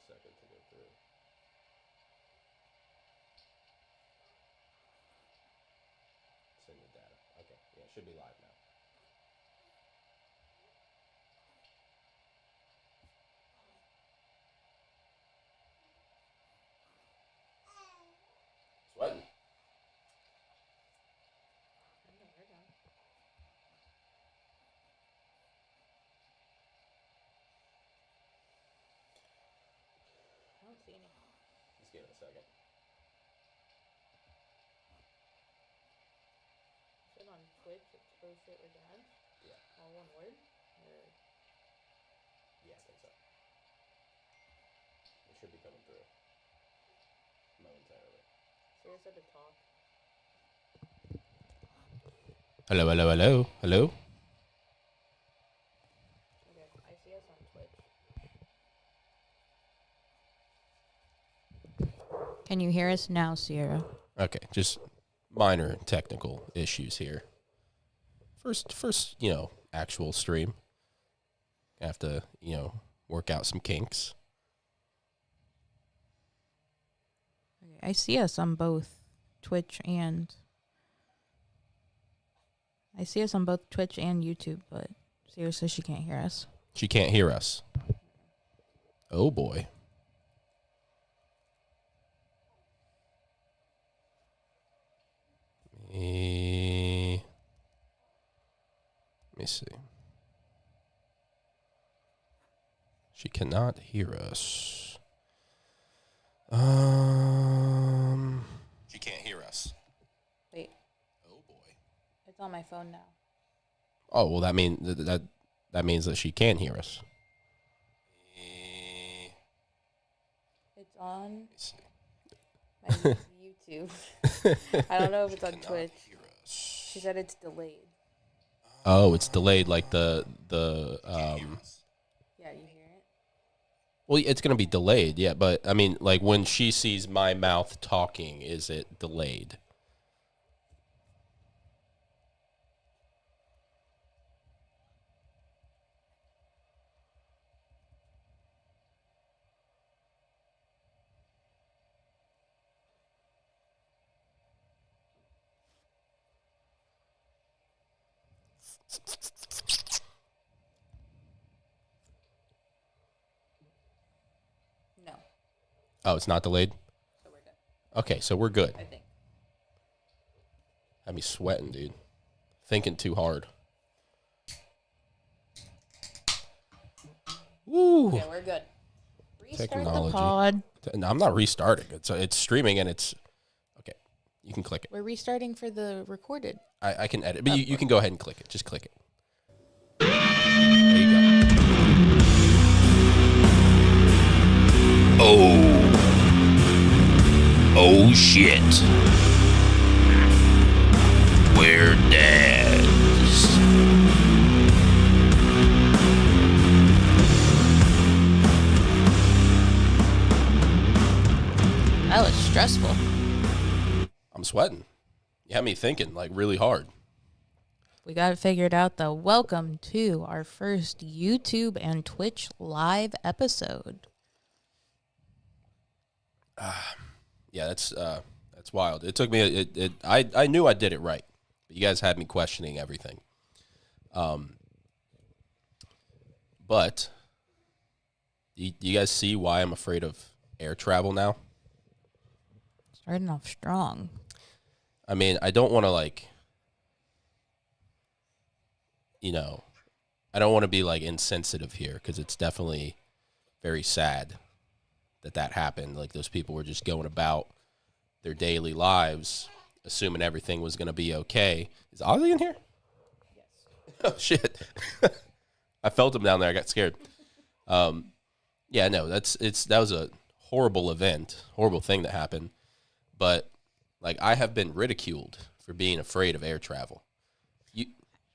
second to go through. Send the data. Okay, yeah, it should be live now. Sweating. I don't see any. Just give it a second. Is it on Twitch? It's supposed to or dad? Yeah. All one word? Or... Yeah, I think so. It should be coming through momentarily. Sarah said to talk. Hello, hello, hello, hello. Okay, I see us on Twitch. Can you hear us now, Sierra? Okay, just minor technical issues here. First, actual stream. Have to, work out some kinks. Okay, I see us on both Twitch and... YouTube, but Sierra says she can't hear us. She can't hear us. Oh, boy. Let me see. She cannot hear us. She can't hear us. Wait. Oh boy. It's on my phone now. Oh well, that means that means that she can hear us. It's on Let me see. my YouTube. I don't know if it's on Twitch. She said it's delayed. Oh, it's delayed, like the Yeah, you hear it? Well, it's gonna be delayed, yeah. But I mean, like when she sees my mouth talking, is it delayed? No. Oh, it's not delayed? So we're good. Okay, so we're good. I think. Had me sweating, dude. Thinking too hard. Woo! Okay, we're good. Restart Technology. the pod. No, I'm not restarting. It's streaming and it's... Okay, you can click it. We're restarting for the recorded. I can edit, but you can go ahead and click it. Just click it. There you go. Oh shit. We're dads. That was stressful. I'm sweating. You had me thinking, like, really hard. We got it figured out, though. Welcome to our first YouTube and Twitch live episode. Yeah, that's wild. It took me. I knew I did it right, but you guys had me questioning everything. But do you guys see why I'm afraid of air travel now? Starting off strong. I mean, I don't want to I don't want to be like insensitive here because it's definitely very sad that happened. Like those people were just going about their daily lives, assuming everything was going to be okay. Is Ozzy in here? Yes. Oh shit! I felt him down there. I got scared. Yeah, no, that was a horrible event, horrible thing that happened. But like, I have been ridiculed for being afraid of air travel.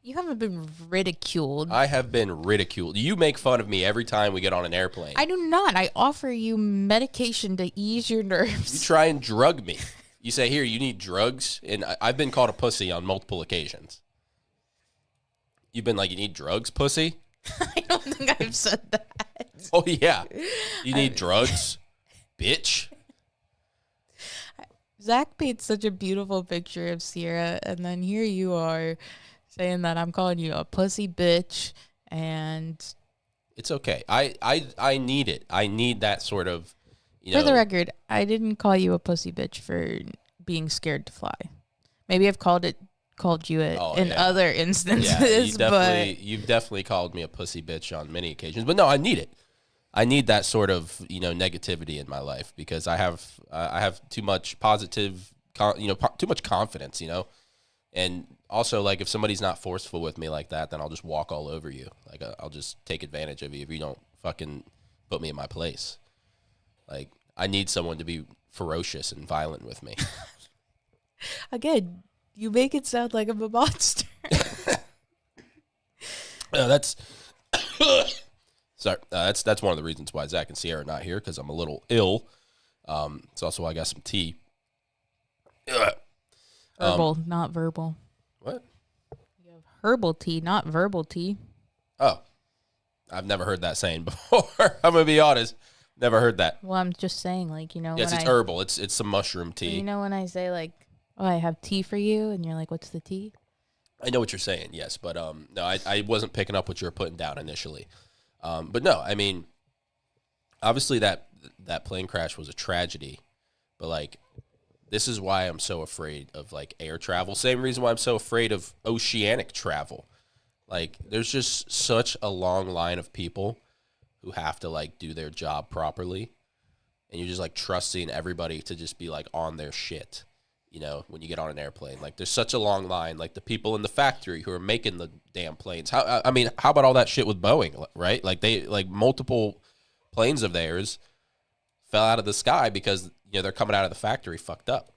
You haven't been ridiculed. I have been ridiculed. You make fun of me every time we get on an airplane. I do not. I offer you medication to ease your nerves. You try and drug me. You say, here, you need drugs? And I've been called a pussy on multiple occasions. You've been like, you need drugs, pussy? I don't think I've said that. Oh, yeah. You need drugs, bitch. Zach paints such a beautiful picture of Sierra, and then here you are saying that I'm calling you a pussy bitch, and It's okay. I need it. I need that sort of, for the record, I didn't call you a pussy bitch for being scared to fly. Maybe I've called you it in other instances, you've definitely called me a pussy bitch on many occasions. But no, I need it. I need that sort of negativity in my life because I have too much positive, too much confidence, and also like if somebody's not forceful with me like that, then I'll just walk all over you. Like I'll just take advantage of you if you don't fucking put me in my place. Like I need someone to be ferocious and violent with me. Again, you make it sound like I'm a monster. That's sorry. That's one of the reasons why Zach and Sierra are not here because I'm a little ill. It's also why I got some tea. Herbal, not verbal. What? You have herbal tea, not verbal tea. Oh, I've never heard that saying before. I'm gonna be honest. Never heard that. Well, I'm just saying, like, Yes, it's herbal. It's some mushroom tea. You know when I say like, oh, I have tea for you, and you're like, what's the tea? I know what you're saying, yes, but no, I wasn't picking up what you were putting down initially. But no, I mean, obviously that plane crash was a tragedy, but like, this is why I'm so afraid of like air travel. Same reason why I'm so afraid of oceanic travel. Like, there's just such a long line of people who have to like do their job properly, and you're just like trusting everybody to just be like on their shit. When you get on an airplane, like there's such a long line, like the people in the factory who are making the damn planes. How about all that shit with Boeing, right? Like multiple planes of theirs fell out of the sky because, they're coming out of the factory fucked up.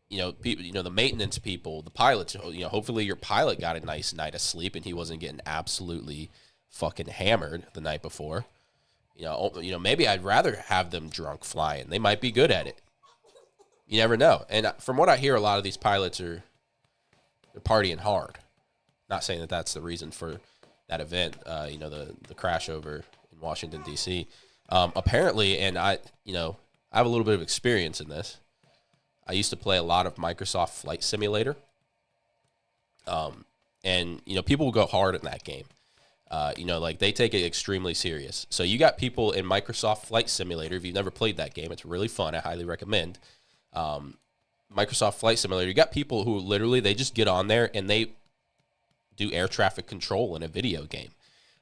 People, the maintenance people, the pilots, hopefully your pilot got a nice night of sleep and he wasn't getting absolutely fucking hammered the night before. Maybe I'd rather have them drunk flying. They might be good at it. You never know. And from what I hear, a lot of these pilots they're partying hard. Not saying that that's the reason for that event, the crash over in Washington, D.C. Apparently, and I have a little bit of experience in this. I used to play a lot of Microsoft Flight Simulator. And people will go hard in that game. Like they take it extremely serious. So you got people in Microsoft Flight Simulator. If you've never played that game, it's really fun. I highly recommend. Microsoft Flight Simulator, you got people who literally, they just get on there and they do air traffic control in a video game.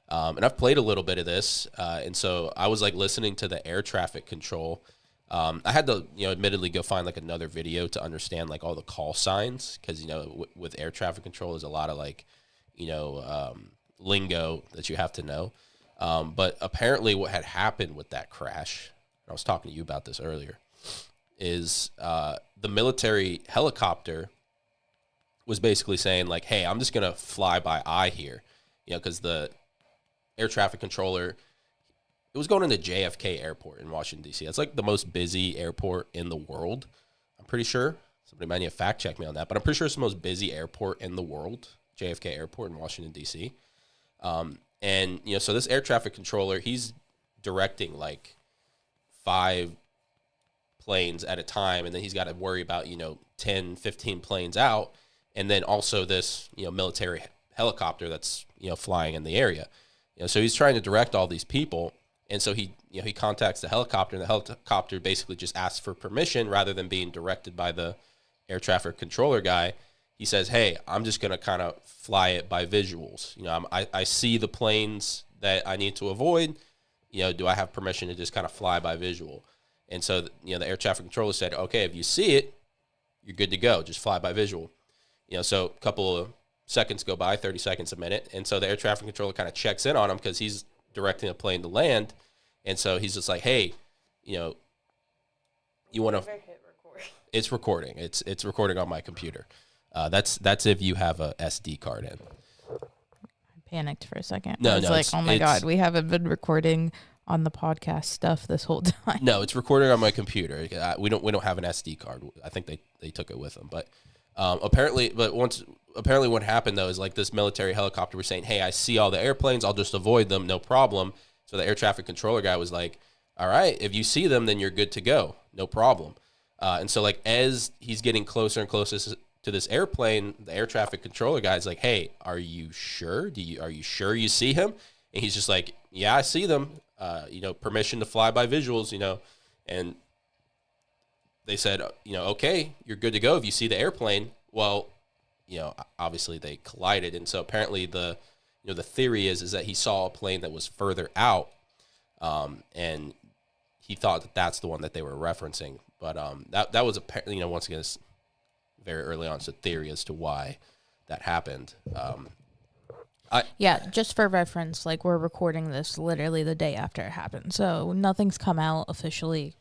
And I've played a little bit of this. And so I was like listening to the air traffic control. I had to, admittedly go find like another video to understand like all the call signs. Cause with air traffic control, there's a lot of like, lingo that you have to know. But apparently what had happened with that crash, I was talking to you about this earlier, is the military helicopter was basically saying like, hey, I'm just going to fly by eye here, because the air traffic controller, it was going into JFK Airport in Washington, D.C. That's like the most busy airport in the world, I'm pretty sure. Somebody might need to fact check me on that, but I'm pretty sure it's the most busy airport in the world, JFK Airport in Washington, D.C. And, so this air traffic controller, he's directing like 5 planes at a time, and then he's got to worry about 10, 15 planes out, and then also this military helicopter that's flying in the area. So he's trying to direct all these people, and so he contacts the helicopter, and the helicopter basically just asks for permission rather than being directed by the air traffic controller guy. He says, hey, I'm just going to kind of fly it by visuals. I see the planes that I need to avoid. Do I have permission to just kind of fly by visual? And so, the air traffic controller said, okay, if you see it, you're good to go. Just fly by visual. So a couple of seconds go by, 30 seconds, a minute. And so the air traffic controller kind of checks in on him because he's directing a plane to land. And so he's just like, hey, you want to... It's recording. It's recording on my computer. That's if you have a SD card in. I panicked for a second. No, I was like, oh my God, we haven't been recording on the podcast stuff this whole time. No, it's recording on my computer. We don't have an SD card. I think they took it with them. But apparently, but once apparently what happened, though, is like this military helicopter was saying, hey, I see all the airplanes. I'll just avoid them. No problem. So the air traffic controller guy was like, all right, if you see them, then you're good to go. No problem. And so, like, as he's getting closer and closer to this airplane, the air traffic controller guy's like, hey, are you sure? Are you sure you see him? And he's just like, yeah, I see them. Permission to fly by visuals, and they said, okay, you're good to go if you see the airplane. Well, obviously they collided. And so apparently the theory is that he saw a plane that was further out, and he thought that that's the one that they were referencing. But that was, once again, it's very early on, it's a theory as to why that happened. Just for reference, like, we're recording this literally the day after it happened, so nothing's come out officially.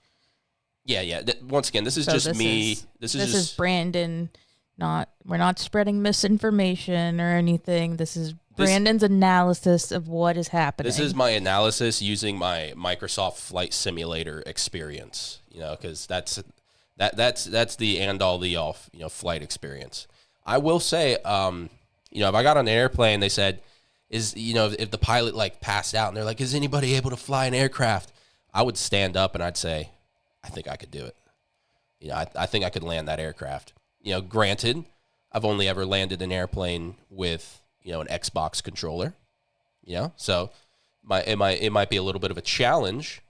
Yeah. Once again, this is just me. This is Brandon. We're not spreading misinformation or anything. This is Brandon's analysis of what is happening. This is my analysis using my Microsoft Flight Simulator experience. Because that's the end all the all flight experience. I will say, if I got on an airplane, they said, if the pilot like passed out and they're like, is anybody able to fly an aircraft? I would stand up and I'd say, I think I could do it. I think I could land that aircraft. Granted, I've only ever landed an airplane with, an Xbox controller. So it might be a little bit of a challenge,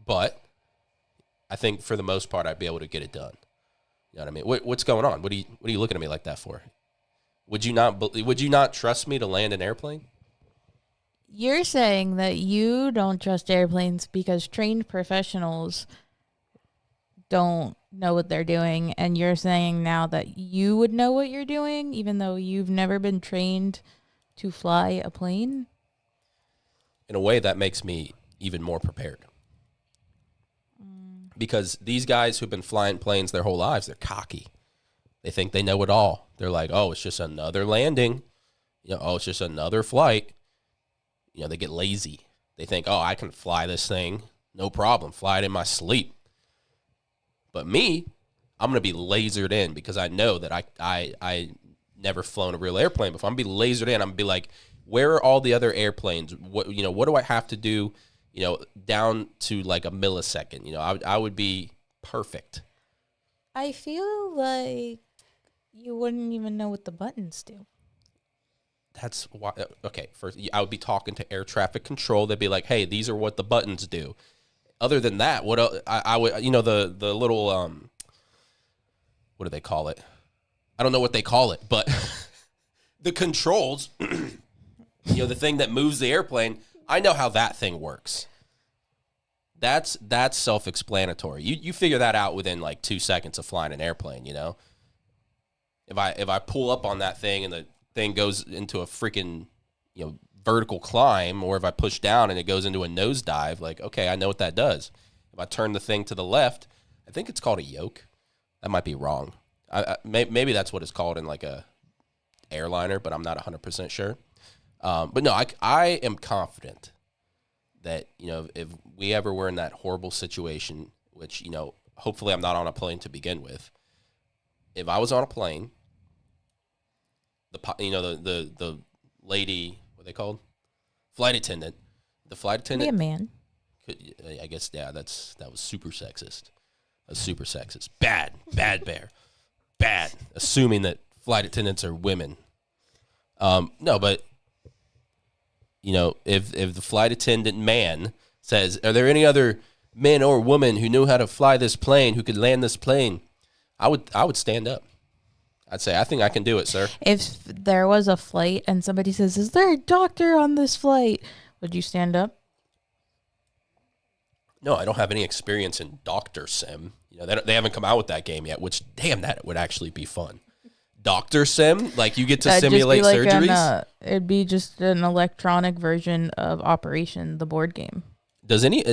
but I think for the most part, I'd be able to get it done. You know what I mean? What's going on? What are you looking at me like that for? Would you not trust me to land an airplane? You're saying that you don't trust airplanes because trained professionals don't know what they're doing, and you're saying now that you would know what you're doing even though you've never been trained to fly a plane? In a way, that makes me even more prepared. Because these guys who've been flying planes their whole lives, they're cocky. They think they know it all. They're like, oh, it's just another landing. It's just another flight. They get lazy. They think, oh, I can fly this thing. No problem. Fly it in my sleep. But me, I'm going to be lasered in because I know that I never flown a real airplane before. I'm going to be lasered in. I'm going to be like, where are all the other airplanes? What do I have to do, down to like a millisecond? I would be perfect. I feel like you wouldn't even know what the buttons do. That's why. Okay, first, I would be talking to air traffic control. They'd be like, hey, these are what the buttons do. Other than that, what else, I would, the little, what do they call it? I don't know what they call it, but the controls, the thing that moves the airplane, I know how that thing works. That's self-explanatory. You figure that out within like 2 seconds of flying an airplane, If I pull up on that thing and the thing goes into a freaking, vertical climb, or if I push down and it goes into a nosedive, like, okay, I know what that does. If I turn the thing to the left, I think it's called a yoke. That might be wrong. Maybe that's what it's called in like a airliner, but I'm not 100% sure. But no, I am confident that, if we ever were in that horrible situation, which, hopefully I'm not on a plane to begin with. If I was on a plane, the lady, what are they called? Flight attendant. The flight attendant. Be a man. I guess, yeah, that was super sexist. That's super sexist. Bad bear. Bad. Assuming that flight attendants are women. No, but, if the flight attendant man says, are there any other men or women who knew how to fly this plane, who could land this plane? I would stand up. I'd say, I think I can do it, sir. If there was a flight and somebody says, is there a doctor on this flight? Would you stand up? No, I don't have any experience in Doctor Sim. They haven't come out with that game yet, which, damn, that would actually be fun. Doctor Sim? Like, you get to simulate surgeries? It'd be just an electronic version of Operation, the board game. Does any...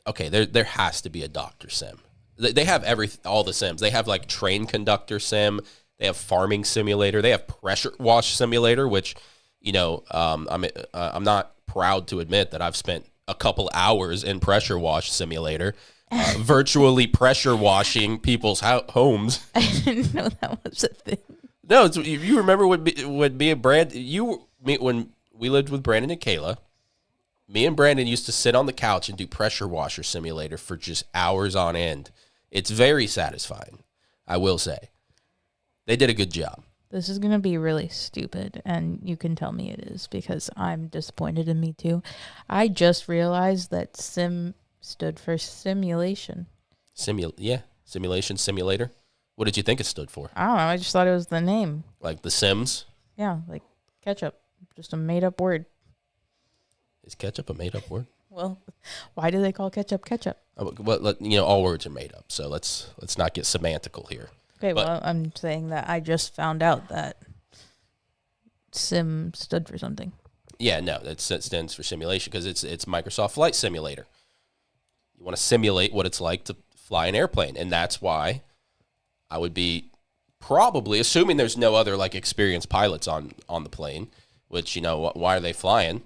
okay, there has to be a Doctor Sim. They have all the sims. They have like train conductor sim. They have farming simulator. They have pressure wash simulator, which, I'm not proud to admit that I've spent a couple hours in pressure wash simulator, virtually pressure washing people's homes. I didn't know that was a thing. No, you remember when me and Brandon, when we lived with Brandon and Kayla, me and Brandon used to sit on the couch and do pressure washer simulator for just hours on end. It's very satisfying, I will say. They did a good job. This is going to be really stupid, and you can tell me it is because I'm disappointed in me too. I just realized that sim stood for simulation. Simulation simulator. What did you think it stood for? I don't know. I just thought it was the name. Like The Sims? Yeah, like ketchup. Just a made-up word. Is ketchup a made-up word? Well, why do they call ketchup ketchup? Well, all words are made up, so let's not get semantical here. Okay, well, I'm saying that I just found out that sim stood for something. Yeah, no, that stands for simulation because it's Microsoft Flight Simulator. You want to simulate what it's like to fly an airplane, and that's why I would be probably, assuming there's no other like experienced pilots on the plane, which, why are they flying?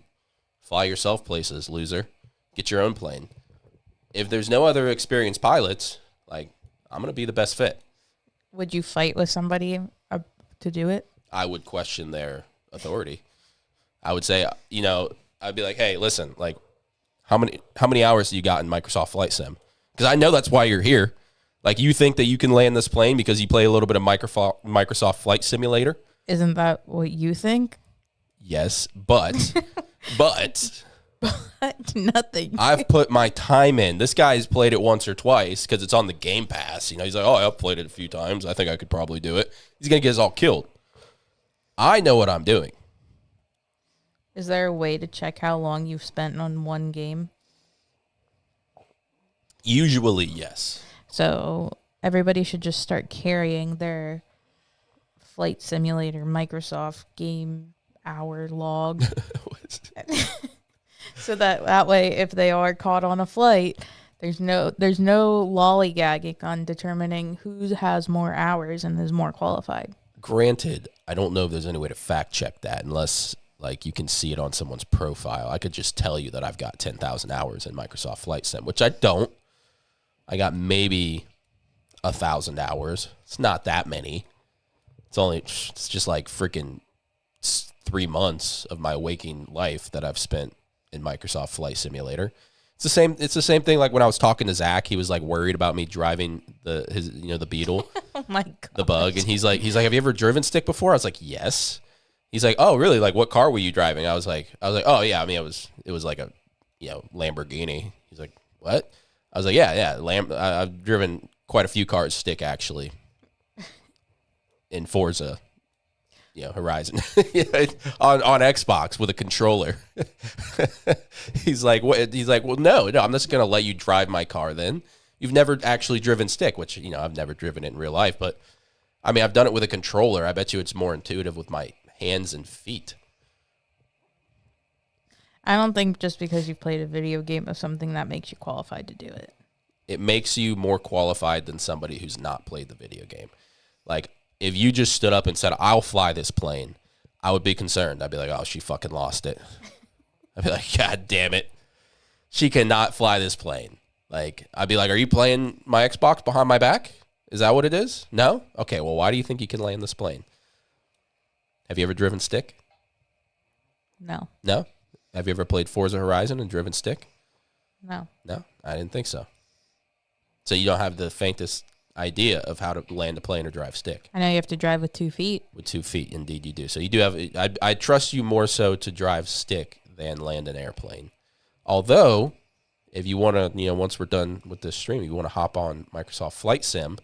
Fly yourself places, loser. Get your own plane. If there's no other experienced pilots, like, I'm going to be the best fit. Would you fight with somebody to do it? I would question their authority. I would say, I'd be like, hey, listen, like, how many hours do you got in Microsoft Flight Sim? Because I know that's why you're here. Like, you think that you can land this plane because you play a little bit of Microsoft Flight Simulator? Isn't that what you think? Yes, but nothing. I've put my time in. This guy's played it once or twice because it's on the Game Pass. He's like, oh, I've played it a few times. I think I could probably do it. He's going to get us all killed. I know what I'm doing. Is there a way to check how long you've spent on one game? Usually, yes. So everybody should just start carrying their Flight Simulator Microsoft game hour log. So that way, if they are caught on a flight, there's no lollygagging on determining who has more hours and is more qualified. Granted, I don't know if there's any way to fact check that unless like you can see it on someone's profile. I could just tell you that I've got 10,000 hours in Microsoft Flight Sim, which I don't. I got maybe 1,000 hours. It's not that many. It's just like freaking 3 months of my waking life that I've spent in Microsoft Flight Simulator. It's the same thing. Like when I was talking to Zach, he was like worried about me driving the Beetle, Oh my god, the Bug, and he's like, have you ever driven stick before? I was like, yes. He's like, oh really? Like what car were you driving? I was like, oh yeah. I mean, it was like a Lamborghini. He's like, what? I was like, yeah. I've driven quite a few cars stick actually. In Forza. Horizon on Xbox with a controller. He's like, what? He's like, well, no, I'm just gonna let you drive my car. Then you've never actually driven stick, which I've never driven it in real life, but I mean, I've done it with a controller. I bet you it's more intuitive with my hands and feet. I don't think just because you've played a video game of something that makes you qualified to do it. It makes you more qualified than somebody who's not played the video game. Like, if you just stood up and said, I'll fly this plane, I would be concerned. I'd be like, oh, she fucking lost it. I'd be like, God damn it. She cannot fly this plane. Like, I'd be like, are you playing my Xbox behind my back? Is that what it is? No? Okay, well, why do you think you can land this plane? Have you ever driven stick? No. No? Have you ever played Forza Horizon and driven stick? No. No? I didn't think so. So you don't have the faintest idea of how to land a plane or drive stick. I know you have to drive with 2 feet. With 2 feet, indeed you do. So you do have, I trust you more so to drive stick than land an airplane. Although, if you want to, once we're done with this stream, you want to hop on Microsoft Flight Sim.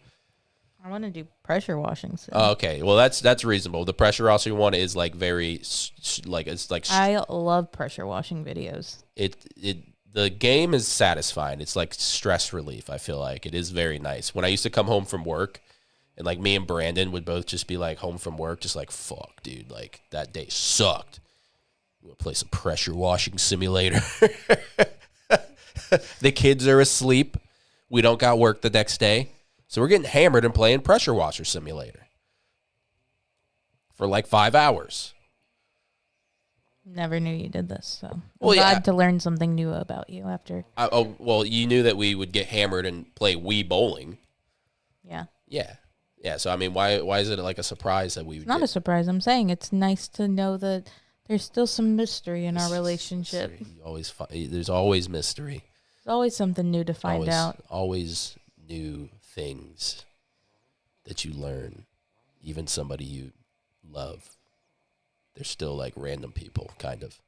I want to do pressure washing sim. Okay, well that's reasonable. The pressure washing one is like very, I love pressure washing videos. The game is satisfying. It's like stress relief, I feel like. It is very nice. When I used to come home from work, and like me and Brandon would both just be like home from work, just like, fuck, dude, like that day sucked. We'll play some pressure washing simulator. The kids are asleep. We don't got work the next day. So we're getting hammered and playing pressure washer simulator for like 5 hours. Never knew you did this, so Well, I'm glad yeah. to learn something new about you after. Well, you knew that we would get hammered and play Wii bowling. Yeah. Yeah. Yeah, so I mean, why is it like a surprise that we? It's not a surprise. I'm saying it's nice to know that there's still some mystery in our relationship. There's always mystery. There's always something new to find out. Always new things that you learn. Even somebody you love, they're still like random people, kind of.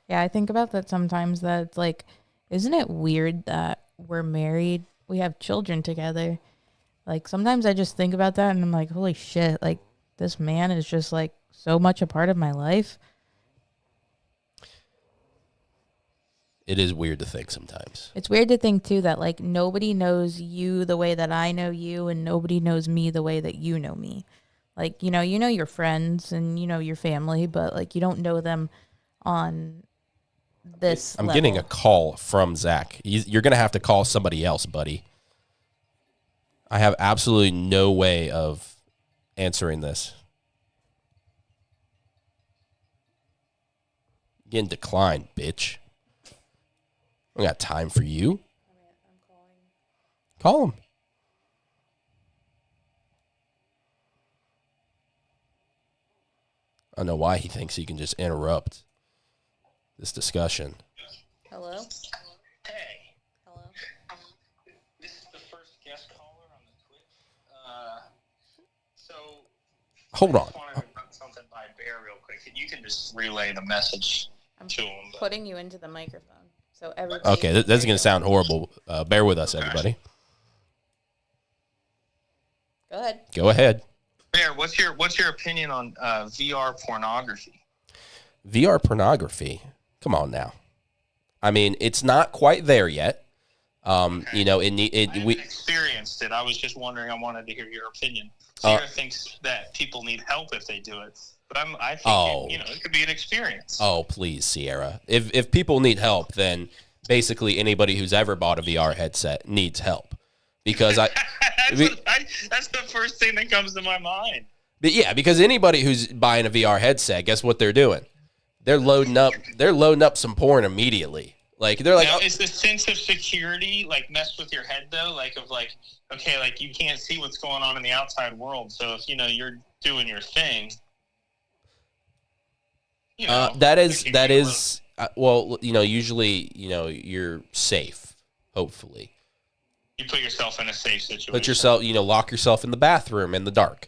Yeah, I think about that sometimes. That it's like, isn't it weird that we're married, we have children together? Like sometimes I just think about that and I'm like, holy shit, like this man is just like so much a part of my life. It is weird to think sometimes. It's weird to think too that like nobody knows you the way that I know you, and nobody knows me the way that you know me. Like, you know your friends and you know your family, but like you don't know them on this I'm level. getting a call from Zach. You're going to have to call somebody else, buddy. I have absolutely no way of answering this. Getting declined, bitch. I got time for you. I'm calling. Call him. I don't know why he thinks he can just interrupt this discussion. Hello? Hey. Hello? This is the first guest caller on the Twitch. So Hold on. I just wanted to run something by Bear real quick. You can just relay the message to him. But Putting you into the microphone. So everybody. Okay, this is going to sound horrible. Bear with us, everybody. Go ahead. Go ahead. Bear, what's your opinion on VR pornography? VR pornography. Come on now. I mean, it's not quite there yet. Okay. You know, I haven't experienced it. I was just wondering. I wanted to hear your opinion. Sarah thinks that people need help if they do it, but I think it could be an experience. Oh, please, Sierra. If people need help, then basically anybody who's ever bought a VR headset needs help, because that's the first thing that comes to my mind. But yeah, because anybody who's buying a VR headset, guess what they're doing? They're loading up some porn immediately. Like they're like, now, is the sense of security like mess with your head though? Like okay, like you can't see what's going on in the outside world. So if you're doing your thing, that is well, usually you're safe. Hopefully, you put yourself in a safe situation. Put yourself, lock yourself in the bathroom in the dark.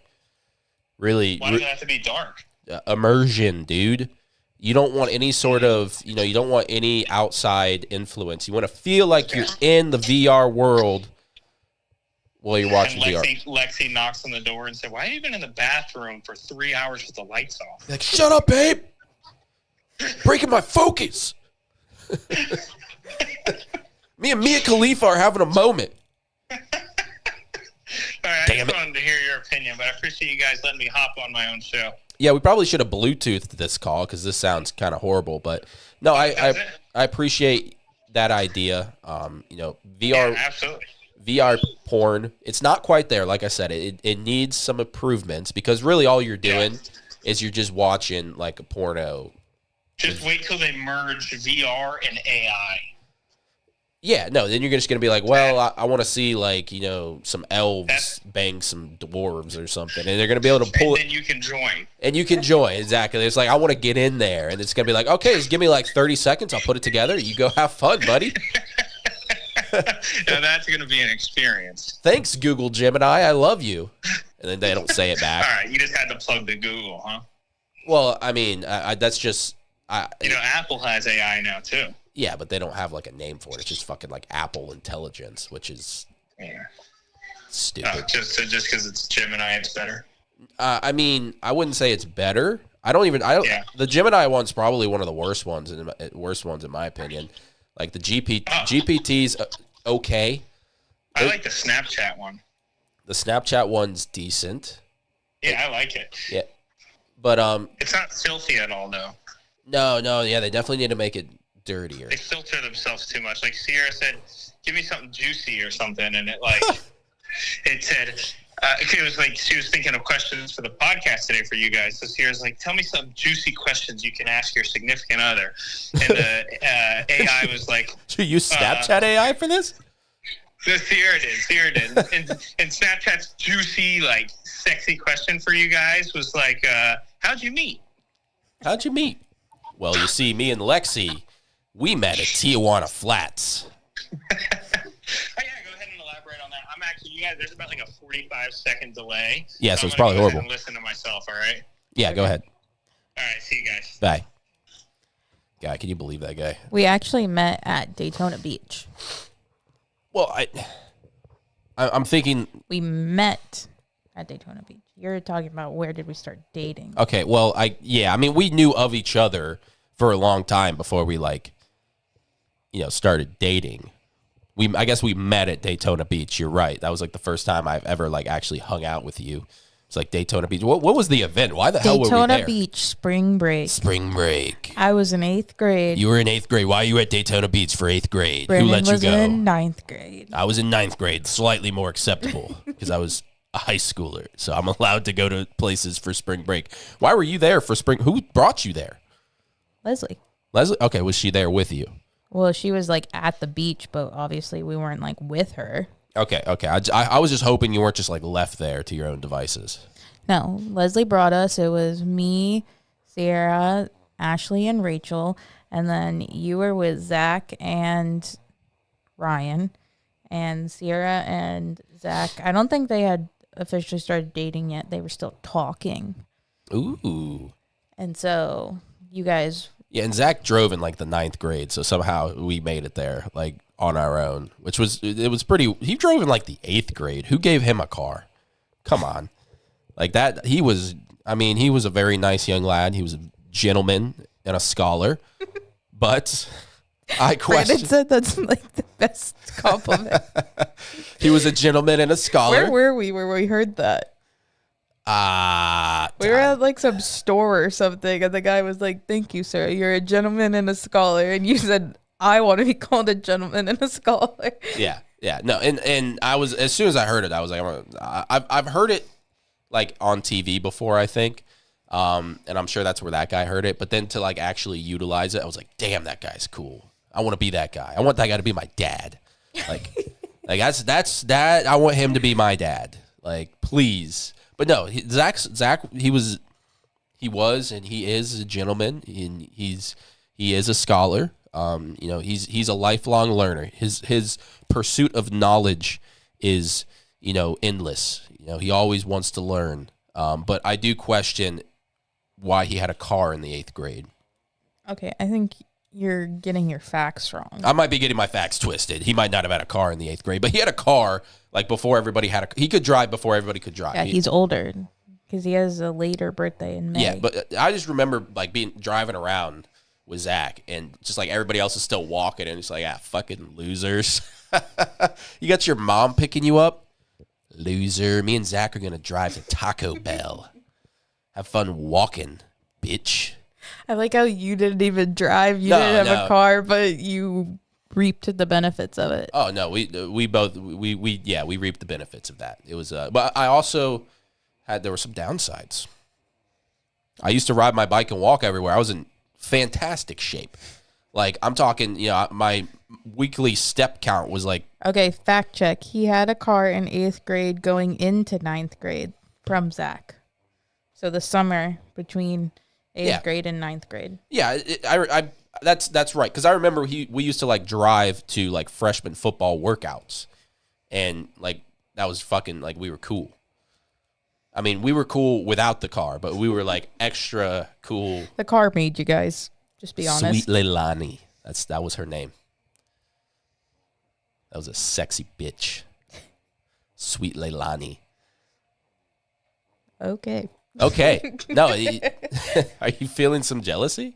Really, why does it have to be dark? Immersion, dude. You don't want any sort of, you don't want any outside influence. You want to feel like you're in the VR world while you're watching VR. Lexi knocks on the door and says, "Why have you been in the bathroom for 3 hours with the lights off?" Like, shut up, babe. Breaking my focus. Me and Mia Khalifa are having a moment. All right, I just wanted to hear your opinion, but I appreciate you guys letting me hop on my own show. Yeah, we probably should have Bluetoothed this call because this sounds kind of horrible. But no, I appreciate that idea. VR, yeah, absolutely. VR porn. It's not quite there. Like I said, it needs some improvements because really all you're doing is you're just watching like a porno. Just wait till they merge VR and AI. Yeah, no, then you're just going to be like, well, I want to see, like, some elves bang some dwarves or something. And they're going to be able to pull it. And then you can join. And you can join, exactly. It's like, I want to get in there. And it's going to be like, okay, just give me like 30 seconds. I'll put it together. You go have fun, buddy. Now that's going to be an experience. Thanks, Google Gemini. I love you. And then they don't say it back. All right, you just had to plug to Google, huh? Well, I mean, that's just... Apple has AI now, too. Yeah, but they don't have like a name for it. It's just fucking like Apple Intelligence, which is stupid. Just because it's Gemini, it's better. I mean, I wouldn't say it's better. The Gemini one's probably one of the worst ones in my opinion. Like the GPT's okay. I like the Snapchat one. The Snapchat one's decent. Yeah, I like it. Yeah, but it's not filthy at all, though. No, yeah, they definitely need to make it dirtier. They filter themselves too much. Like Sierra said, "Give me something juicy or something," and it it said it was like she was thinking of questions for the podcast today for you guys. So Sierra's like, "Tell me some juicy questions you can ask your significant other," and the AI was like, "Should you use Snapchat AI for this?" No, Sierra did. And Snapchat's juicy, like, sexy question for you guys was like, how'd you meet? How'd you meet? Well, you see, me and Lexi, we met at Tijuana Flats. Oh, yeah, go ahead and elaborate on that. I'm actually, you guys, there's about like a 45-second delay. Yeah, so I'm it's probably go ahead horrible. and listen to myself, all right? Yeah, go ahead. All right, see you guys. Bye. God, can you believe that guy? We actually met at Daytona Beach. Well, I'm thinking. We met at Daytona Beach. You're talking about where did we start dating? Okay, well, I mean, we knew of each other for a long time before we started dating. I guess we met at Daytona Beach. You're right. That was like the first time I've ever like actually hung out with you. It's like Daytona Beach. What was the event? Why the hell were we there? Daytona Beach spring break. Spring break. I was in 8th grade. You were in 8th grade. Why are you at Daytona Beach for 8th grade? Brandon Who let you go? was in 9th grade. I was in 9th grade, slightly more acceptable because I was a high schooler. So I'm allowed to go to places for spring break. Why were you there for spring? Who brought you there? Leslie. Leslie? Okay, was she there with you? Well, she was like at the beach, but obviously we weren't like with her. Okay. I was just hoping you weren't just like left there to your own devices. No, Leslie brought us. It was me, Sierra, Ashley, and Rachel. And then you were with Zach and Ryan. And Sierra and Zach, I don't think they had officially started dating yet. They were still talking. Ooh. And so you guys... Yeah, and Zach drove in like the 9th grade, so somehow we made it there like on our own, which was pretty. He drove in like the 8th grade. Who gave him a car? Come on. Like that, he was a very nice young lad. He was a gentleman and a scholar. But I question. Brandon said that's like the best compliment. He was a gentleman and a scholar. Where were we where we heard that? We were at like some store or something, and the guy was like, "Thank you, sir. You're a gentleman and a scholar." And you said, "I want to be called a gentleman and a scholar." Yeah. No, and I was, as soon as I heard it, I was like, I've heard it like on TV before, I think, and I'm sure that's where that guy heard it. But then to like actually utilize it, I was like, damn, that guy's cool. I want to be that guy. I want that guy to be my dad. Like that's that. I want him to be my dad. Like, please. But no, Zach, he was, and he is a gentleman, and he is a scholar. He's a lifelong learner. His pursuit of knowledge is, endless. He always wants to learn. But I do question why he had a car in the 8th grade. Okay, I think you're getting your facts wrong. I might be getting my facts twisted. He might not have had a car in the 8th grade, but he had a car like before everybody had he could drive before everybody could drive. Yeah, he's older because he has a later birthday in May. Yeah, but I just remember like driving around with Zach and just like everybody else is still walking and it's like, fucking losers. You got your mom picking you up? Loser. Me and Zach are going to drive to Taco Bell. Have fun walking, bitch. I like how you didn't even drive. You didn't have a car, but you reaped the benefits of it. Oh no, we both reaped the benefits of that. It was but I also there were some downsides. I used to ride my bike and walk everywhere. I was in fantastic shape. Like I'm talking, my weekly step count was like. Okay, fact check. He had a car in 8th grade going into 9th grade from Zach. So the summer between 8th grade and 9th grade. Yeah, that's right. Because I remember we used to like drive to like freshman football workouts, and like that was fucking like we were cool. I mean, we were cool without the car, but we were like extra cool. The car made you guys. Just be honest. Sweet Leilani. That was her name. That was a sexy bitch. Sweet Leilani. Okay. No, are you feeling some jealousy?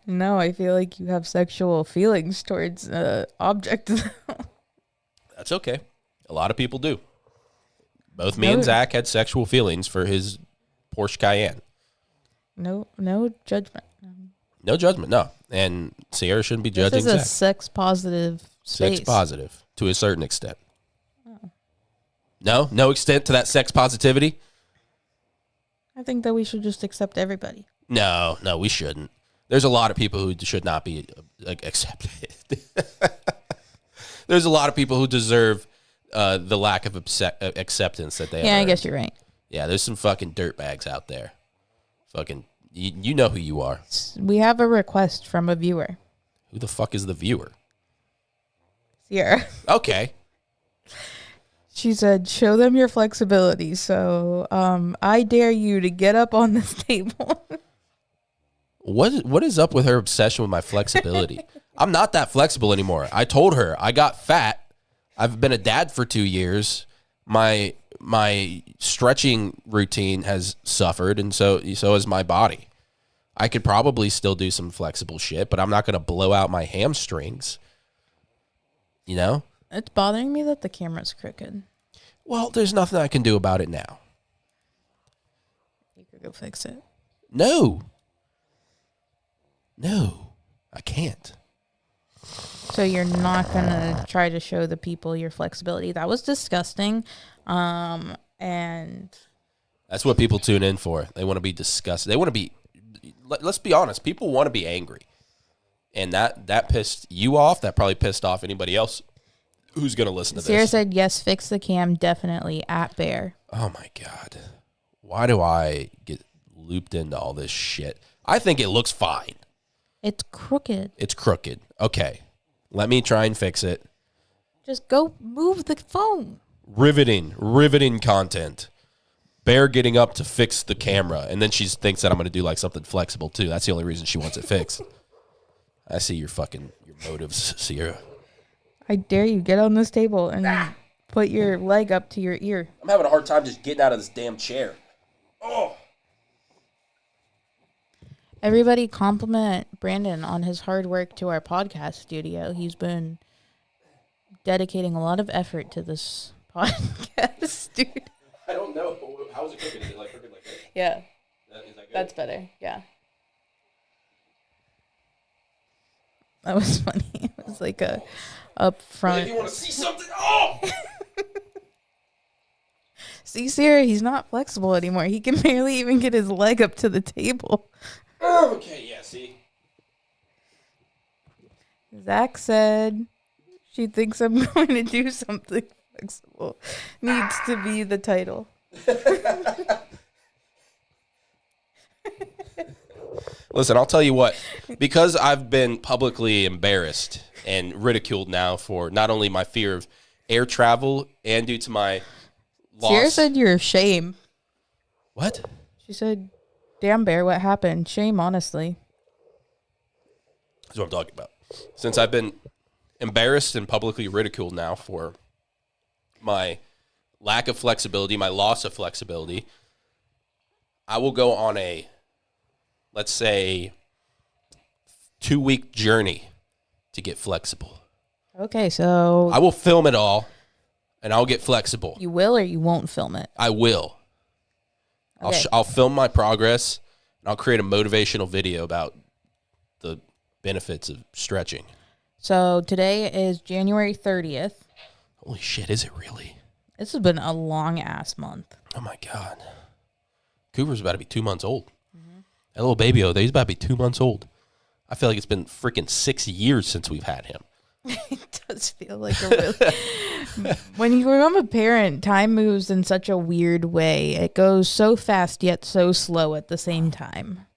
No, I feel like you have sexual feelings towards object. That's okay. A lot of people do. Both me and Zach had sexual feelings for his Porsche Cayenne. No judgment. No judgment, no. And Sierra shouldn't be judging This is a Zach. sex positive space. Sex positive to a certain extent. Oh. No extent to that sex positivity? I think that we should just accept everybody. No, we shouldn't. There's a lot of people who should not be accepted. There's a lot of people who deserve the lack of acceptance that they have. Yeah, I earned. guess you're right. Yeah, there's some fucking dirtbags out there. Fucking, you know who you are. We have a request from a viewer. Who the fuck is the viewer? Sierra. Okay. She said, show them your flexibility. So I dare you to get up on this table. What is up with her obsession with my flexibility? I'm not that flexible anymore. I told her I got fat. I've been a dad for 2 years. My stretching routine has suffered, and so has my body. I could probably still do some flexible shit, but I'm not going to blow out my hamstrings. You know? It's bothering me that the camera's crooked. Well, there's nothing I can do about it now. You could go fix it. No, I can't. So you're not going to try to show the people your flexibility. That was disgusting. And That's what people tune in for. They want to be disgusted. They want to be, let's be honest, people want to be angry. And that pissed you off. That probably pissed off anybody else who's going to listen to Sierra this. said, yes, fix the cam, definitely, at Bear. Oh, my God. Why do I get looped into all this shit? I think it looks fine. It's crooked. It's crooked. Okay. Let me try and fix it. Just go move the phone. Riveting content. Bear getting up to fix the camera, and then she thinks that I'm going to do like something flexible too. That's the only reason she wants it fixed. I see your motives, Sierra. I dare you, get on this table and put your leg up to your ear. I'm having a hard time just getting out of this damn chair. Oh. Everybody compliment Brandon on his hard work to our podcast studio. He's been dedicating a lot of effort to this podcast, dude. I don't know. How is it cooking? Is it like cooking like this? Yeah, Is that good? that's better. Yeah. That was funny. It was like a up front. If you want to see something, oh! See, Sarah, he's not flexible anymore. He can barely even get his leg up to the table. Oh, okay, yeah, see? Zach said she thinks I'm going to do something flexible. Needs to be the title. Listen, I'll tell you what. Because I've been publicly embarrassed and ridiculed now for not only my fear of air travel and due to my loss. Sierra said you're shame. What? She said, damn, Bear, what happened? Shame, honestly. That's what I'm talking about. Since I've been embarrassed and publicly ridiculed now for my lack of flexibility, my loss of flexibility, I will go on a, let's say, 2-week journey to get flexible. Okay, so I will film it all, and I'll get flexible. you will or you won't film it? I will. Okay. I'll film my progress, and I'll create a motivational video about the benefits of stretching. So today is January 30th. Holy shit, is it really? This has been a long-ass month. Oh, my God. Cooper's about to be 2 months old. That little baby over there, he's about to be 2 months old. I feel like it's been freaking 6 years since we've had him. It does feel like a really... When you become a parent, time moves in such a weird way. It goes so fast yet so slow at the same time.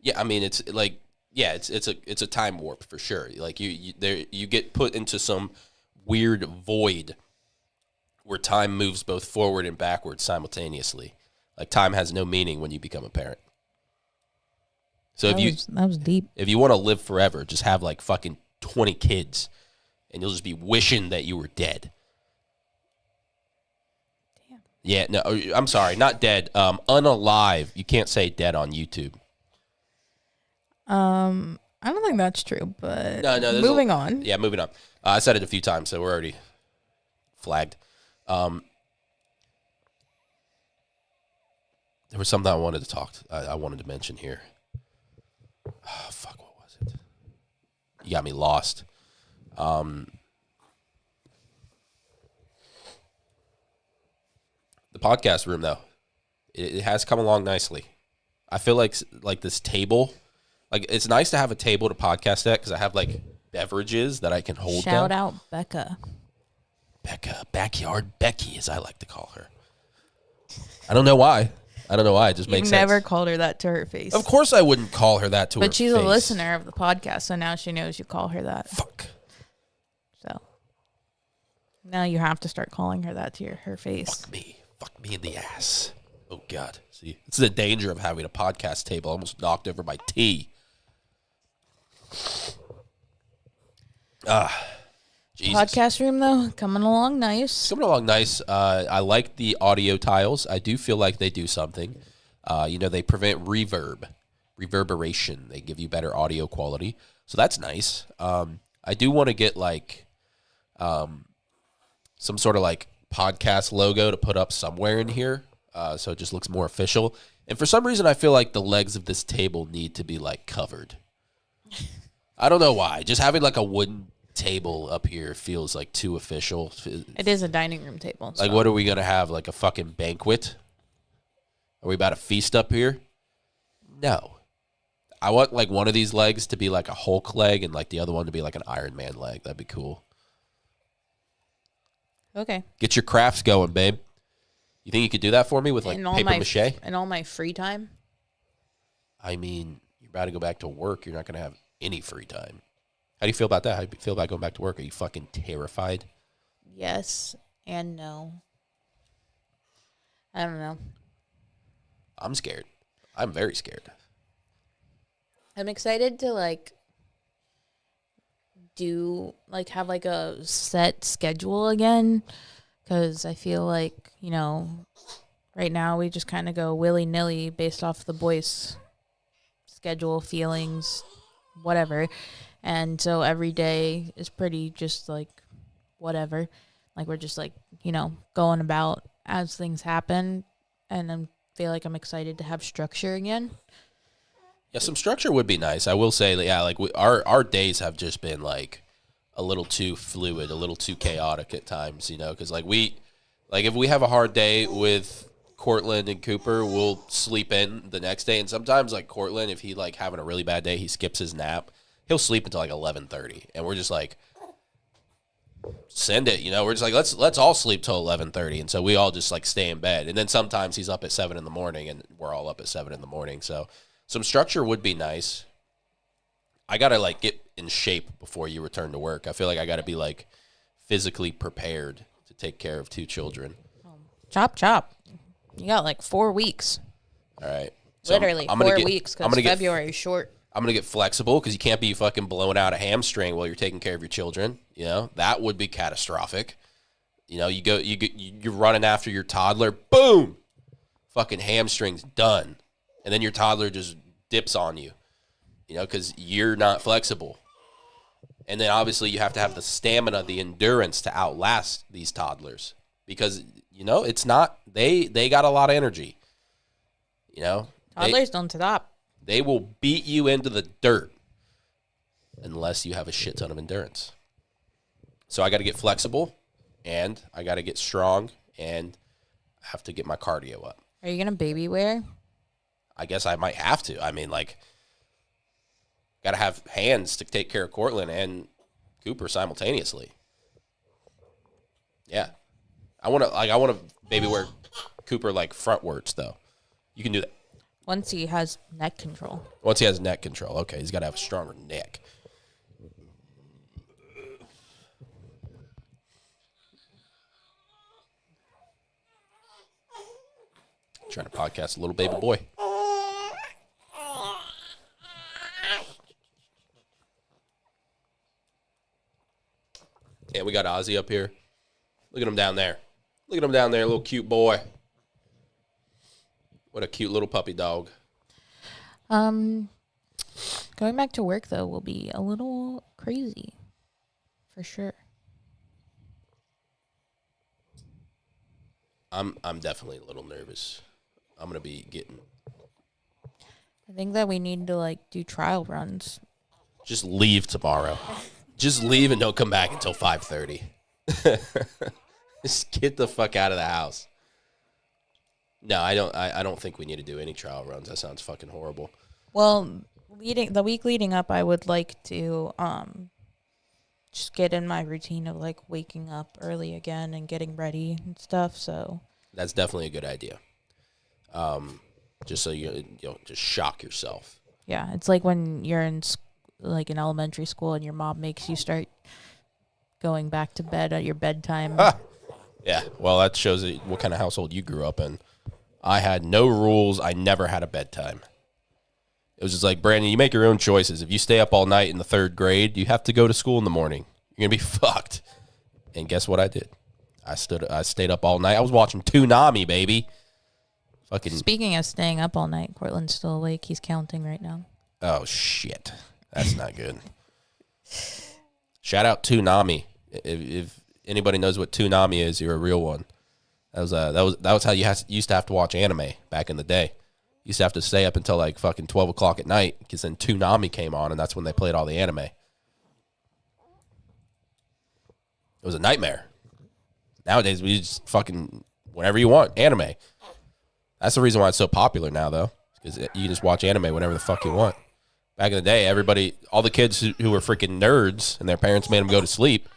Yeah, I mean, it's like, yeah, it's a time warp for sure. Like you get put into some weird void where time moves both forward and backwards simultaneously. Like time has no meaning when you become a parent. So That was deep. if you want to live forever, just have like fucking 20 kids, and you'll just be wishing that you were dead. Damn. Yeah, no, I'm sorry, not dead. Unalive. You can't say dead on YouTube. I don't think that's true, but No, moving on. Yeah, moving on. I said it a few times, so we're already flagged. There was something I wanted to I wanted to mention here. Oh, fuck, what was it? You got me lost. The podcast room, though, it has come along nicely. I feel like this table, like it's nice to have a table to podcast at because I have like beverages that I can hold Shout them. out Becca. Becca, Backyard Becky, as I like to call her. I don't know why. It just makes You've never sense. called her that to her face. Of course I wouldn't call her that to her face. But she's a listener of the podcast, so now she knows you call her that. Fuck. So now you have to start calling her that to her face. Fuck me in the ass. Oh, God. See, this is the danger of having a podcast table. I almost knocked over my tea. Jesus. Podcast room, though, coming along nice. Coming along nice. I like the audio tiles. I do feel like they do something. They prevent reverberation. They give you better audio quality. So that's nice. I do want to get some sort of podcast logo to put up somewhere in here. So it just looks more official. And for some reason, I feel like the legs of this table need to be covered. I don't know why. Just having a wooden table up here feels too official. It is a dining room table. So. What are we going to have? A fucking banquet? Are we about to feast up here? No. I want one of these legs to be a Hulk leg and the other one to be an Iron Man leg. That'd be cool. Okay. Get your crafts going, babe. You think you could do that for me with paper mache? In all my free time? I mean, you're about to go back to work. You're not going to have any free time. How do you feel about that? How do you feel about going back to work? Are you fucking terrified? Yes and no. I don't know. I'm scared. I'm very scared. I'm excited to have a set schedule again, because I feel right now we just kind of go willy-nilly based off the boys' schedule, feelings, whatever. And so every day is pretty just whatever. We're just going about as things happen. And I feel like I'm excited to have structure again. Yeah, some structure would be nice. I will say, yeah, our days have just been a little too fluid, a little too chaotic at times, because if we have a hard day with Cortland and Cooper, we'll sleep in the next day. And sometimes Cortland, if he having a really bad day, he skips his nap. He'll sleep until 11:30, and we're just send it. We're just let's all sleep till 11:30, and so we all just stay in bed. And then sometimes he's up at 7 in the morning, and we're all up at 7 in the morning. So some structure would be nice. I gotta get in shape before you return to work. I feel like I gotta be physically prepared to take care of 2 children. Chop chop. You got 4 weeks. All right, so literally I'm 4 weeks because February is short. I'm going to get flexible because you can't be fucking blowing out a hamstring while you're taking care of your children. That would be catastrophic. You're running after your toddler. Boom! Fucking hamstring's done. And then your toddler just dips on you, because you're not flexible. And then obviously you have to have the stamina, the endurance to outlast these toddlers because, it's not, they got a lot of energy. Toddlers don't stop. They will beat you into the dirt unless you have a shit ton of endurance. So I got to get flexible, and I got to get strong, and I have to get my cardio up. Are you going to baby wear? I guess I might have to. I mean, got to have hands to take care of Cortland and Cooper simultaneously. Yeah. I want to baby wear Cooper frontwards, though. You can do that. Once he has neck control. Once he has neck control. Okay, he's got to have a stronger neck. Trying to podcast a little baby boy. And we got Ozzy up here. Look at him down there. Look at him down there, little cute boy. What a cute little puppy dog. Going back to work though will be a little crazy, for sure. I'm definitely a little nervous. I'm gonna be getting. I think that we need to do trial runs. Just leave tomorrow. Just leave and don't come back until 5:30. Just get the fuck out of the house. No, I don't think we need to do any trial runs. That sounds fucking horrible. Well, the week leading up, I would like to just get in my routine of like waking up early again and getting ready and stuff. So That's definitely a good idea. Just so you don't just shock yourself. yeah, it's like when you're in like in elementary school and your mom makes you start going back to bed at your bedtime. Yeah, well, that shows what kind of household you grew up in. I had no rules. I never had a bedtime. It was just like, Brandon, you make your own choices. If you stay up all night in the 3rd grade, you have to go to school in the morning. You're going to be fucked. And guess what I did? I stayed up all night. I was watching Toonami, baby. Fucking. Speaking of staying up all night, Cortland's still awake. He's counting right now. Oh, shit. That's not good. Shout out Toonami. If anybody knows what Toonami is, you're a real one. That was how you used to have to watch anime back in the day. You used to have to stay up until like fucking 12 o'clock at night because then Toonami came on and that's when they played all the anime. It was a nightmare. Nowadays, we just fucking whenever you want, anime. That's the reason why it's so popular now, though, because you just watch anime whenever the fuck you want. Back in the day, all the kids who were freaking nerds and their parents made them go to sleep,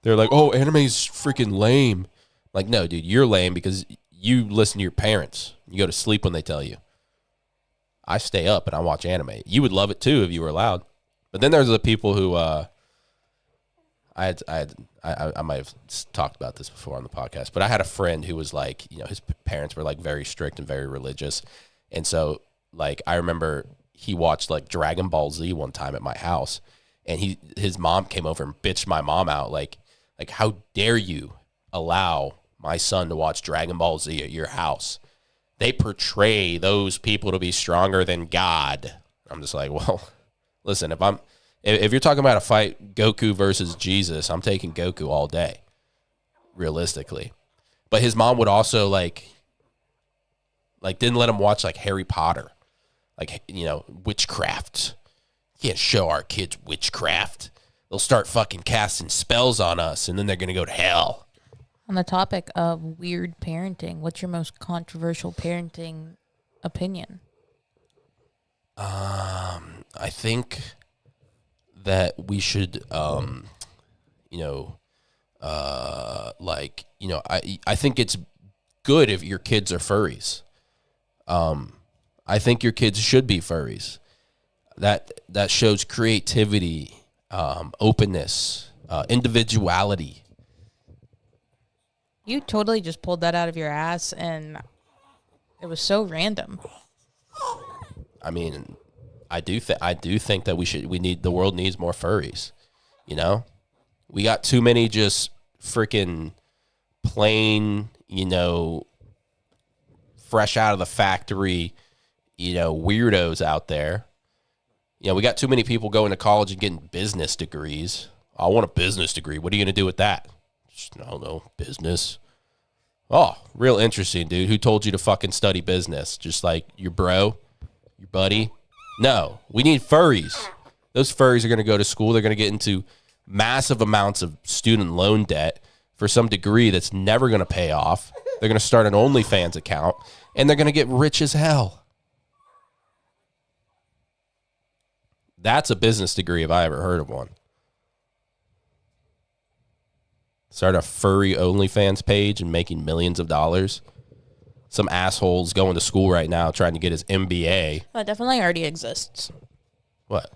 they're like, oh, anime's freaking lame. Like, no, dude, you're lame because you listen to your parents. You go to sleep when they tell you. I stay up and I watch anime. You would love it, too, if you were allowed. But then there's the people who I might have talked about this before on the podcast, but I had a friend who was like, his parents were like very strict and very religious. And so like, I remember he watched like Dragon Ball Z one time at my house and his mom came over and bitched my mom out. Like, how dare you allow my son to watch Dragon Ball Z at your house? They portray those people to be stronger than God. I'm just like, well, listen, if you're talking about a fight, Goku versus Jesus, I'm taking Goku all day, realistically. But his mom would also like didn't let him watch like Harry Potter, like, witchcraft. You can't show our kids witchcraft. They'll start fucking casting spells on us, and then they're gonna go to hell. On the topic of weird parenting, what's your most controversial parenting opinion? I think that we should, I think it's good if your kids are furries. I think your kids should be furries. That shows creativity, openness, individuality. You totally just pulled that out of your ass, and it was so random. I mean, I do think that the world needs more furries. We got too many just freaking plain, fresh out of the factory, weirdos out there. We got too many people going to college and getting business degrees. I want a business degree. What are you going to do with that? I don't know, business. Oh, real interesting, dude. Who told you to fucking study business? Just like your bro, your buddy? No, we need furries. Those furries are going to go to school. They're going to get into massive amounts of student loan debt for some degree that's never going to pay off. They're going to start an OnlyFans account, and they're going to get rich as hell. That's a business degree if I ever heard of one. Start a furry OnlyFans page and making millions of dollars. Some asshole's going to school right now trying to get his MBA. That definitely already exists. What?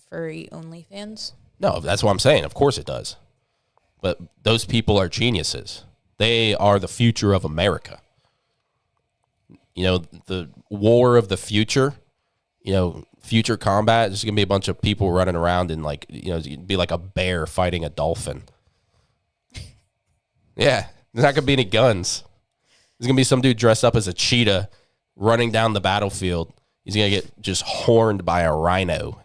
Furry OnlyFans? No, that's what I'm saying. Of course it does. But those people are geniuses. They are the future of America. The war of the future, future combat, there's going to be a bunch of people running around and be like a bear fighting a dolphin. Yeah, there's not going to be any guns. There's going to be some dude dressed up as a cheetah running down the battlefield. He's going to get just horned by a rhino.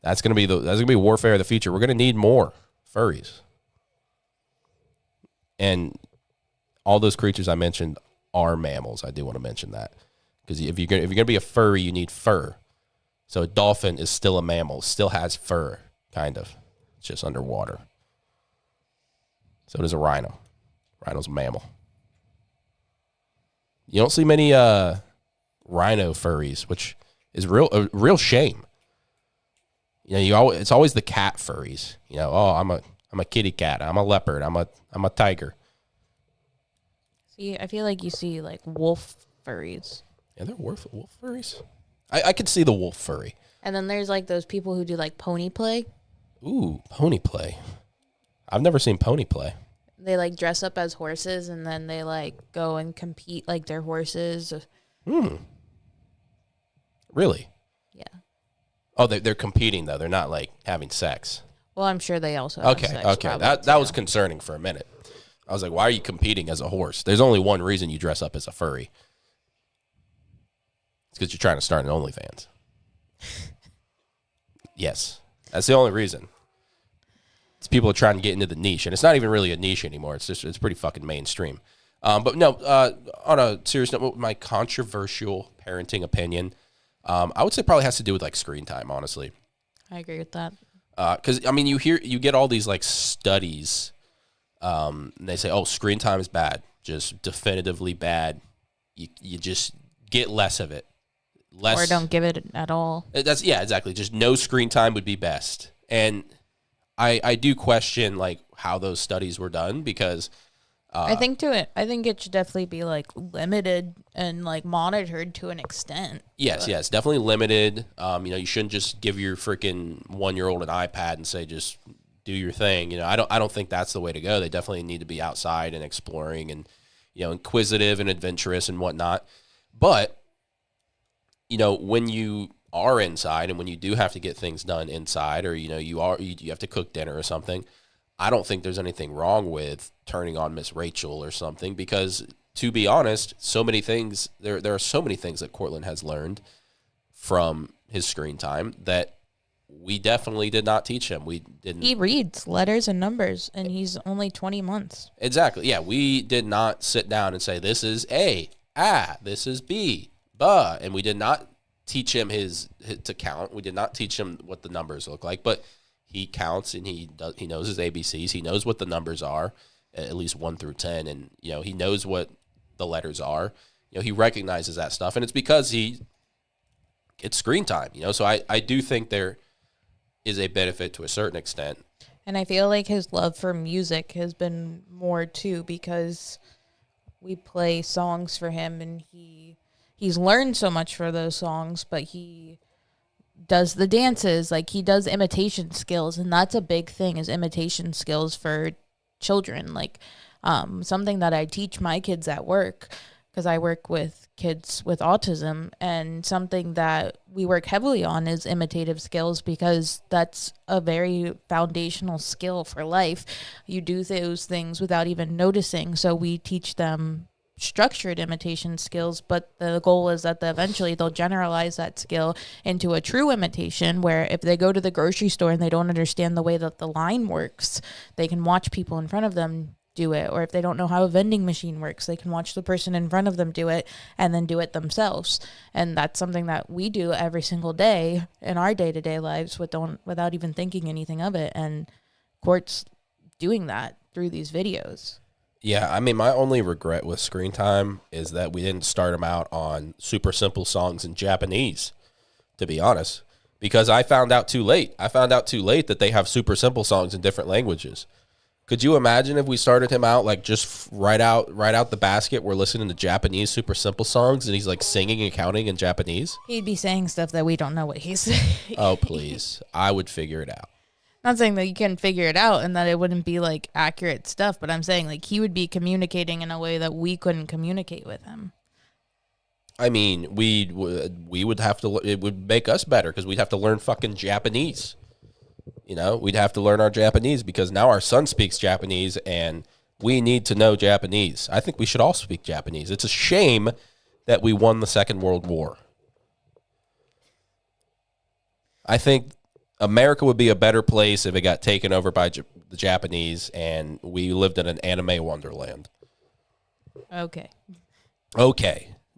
That's going to be warfare of the future. We're going to need more furries. And all those creatures I mentioned are mammals. I do want to mention that. Because if you're going to be a furry, you need fur. So a dolphin is still a mammal, still has fur, kind of. It's just underwater. So does a rhino. Rhino's a mammal. You don't see many rhino furries, which is a real shame. it's always the cat furries. Oh, I'm a kitty cat. I'm a leopard. I'm a tiger. See, I feel like you see like wolf furries. Yeah, they're wolf furries. I could see the wolf furry. And then there's like those people who do like pony play. Ooh, pony play. I've never seen pony play. They like dress up as horses and then they like go and compete like their horses. Really? Yeah. Oh, they're competing though. They're not like having sex. Well, I'm sure they also have sex. Okay. That was concerning for a minute. I was like, why are you competing as a horse? There's only one reason you dress up as a furry. It's because you're trying to start an OnlyFans. Yes. That's the only reason. It's people are trying to get into the niche, and it's not even really a niche anymore. It's pretty fucking mainstream. But no, on a serious note, my controversial parenting opinion, I would say probably has to do with like screen time, honestly. I agree with that. Because I mean, you get all these like studies, and they say, oh, screen time is bad, just definitively bad. You just get less of it. Or don't give it at all. Yeah, exactly. Just no screen time would be best. And I do question like how those studies were done because I think it should definitely be like limited and like monitored to an extent. Yes, definitely limited. You shouldn't just give your freaking 1-year-old an iPad and say just do your thing. I don't think that's the way to go. They definitely need to be outside and exploring and inquisitive and adventurous and whatnot. But when you are inside and when you do have to get things done inside, or you have to cook dinner or something, I don't think there's anything wrong with turning on Miss Rachel or something, because to be honest, so many things there are so many things that Cortland has learned from his screen time that we definitely did not teach him. We didn't. He reads letters and numbers, and he's only 20 months. Exactly. Yeah, we did not sit down and say this is A, this is B, buh, and we did not teach him his to count. We did not teach him what the numbers look like, but he counts and he knows his ABCs. He knows what the numbers are, at least 1 through 10, and he knows what the letters are. He recognizes that stuff, and it's because it's screen time. So I do think there is a benefit to a certain extent. And I feel like his love for music has been more too, because we play songs for him and he's learned so much for those songs, but he does the dances, like he does imitation skills, and that's a big thing, is imitation skills for children. Like something that I teach my kids at work, because I work with kids with autism, and something that we work heavily on is imitative skills, because that's a very foundational skill for life. You do those things without even noticing, so we teach them structured imitation skills, but the goal is that eventually they'll generalize that skill into a true imitation, where if they go to the grocery store and they don't understand the way that the line works, they can watch people in front of them do it. Or if they don't know how a vending machine works, they can watch the person in front of them do it and then do it themselves. And that's something that we do every single day in our day-to-day lives without even thinking anything of it. And Court's doing that through these videos. Yeah, I mean, my only regret with screen time is that we didn't start him out on super simple songs in Japanese, to be honest, because I found out too late. That they have super simple songs in different languages. Could you imagine if we started him out like just right out the basket, we're listening to Japanese super simple songs and he's like singing and counting in Japanese? He'd be saying stuff that we don't know what he's saying. Oh, please. I would figure it out. Not saying that you can figure it out and that it wouldn't be like accurate stuff, but I'm saying like he would be communicating in a way that we couldn't communicate with him. I mean, we would have to. It would make us better because we'd have to learn fucking Japanese. We'd have to learn our Japanese because now our son speaks Japanese and we need to know Japanese. I think we should all speak Japanese. It's a shame that we won the Second World War. I think America would be a better place if it got taken over by the Japanese and we lived in an anime wonderland. Okay.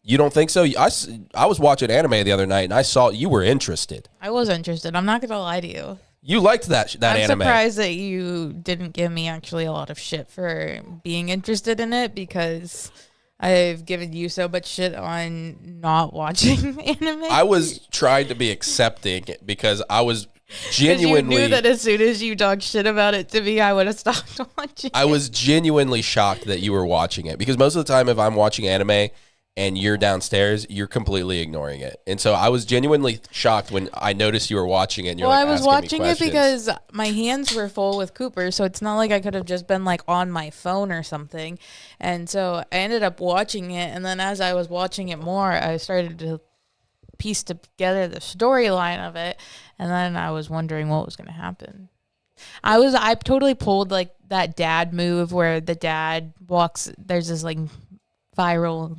You don't think so? I was watching anime the other night and I saw you were interested. I was interested. I'm not going to lie to you. You liked that I'm anime. I'm surprised that you didn't give me actually a lot of shit for being interested in it, because I've given you so much shit on not watching anime. I was trying to be accepting because I was genuinely. You knew that as soon as you talked shit about it to me, I would have stopped watching. I was genuinely shocked that you were watching it because most of the time, if I'm watching anime and you're downstairs, you're completely ignoring it. And so I was genuinely shocked when I noticed you were watching it. And you're well, like, I was watching it questions. because my hands were full with Cooper, so it's not like I could have just been like on my phone or something. And so I ended up watching it, and then as I was watching it more, I started to piece together the storyline of it, and then I was wondering what was going to happen. I totally pulled like that dad move where the dad walks. There's this like viral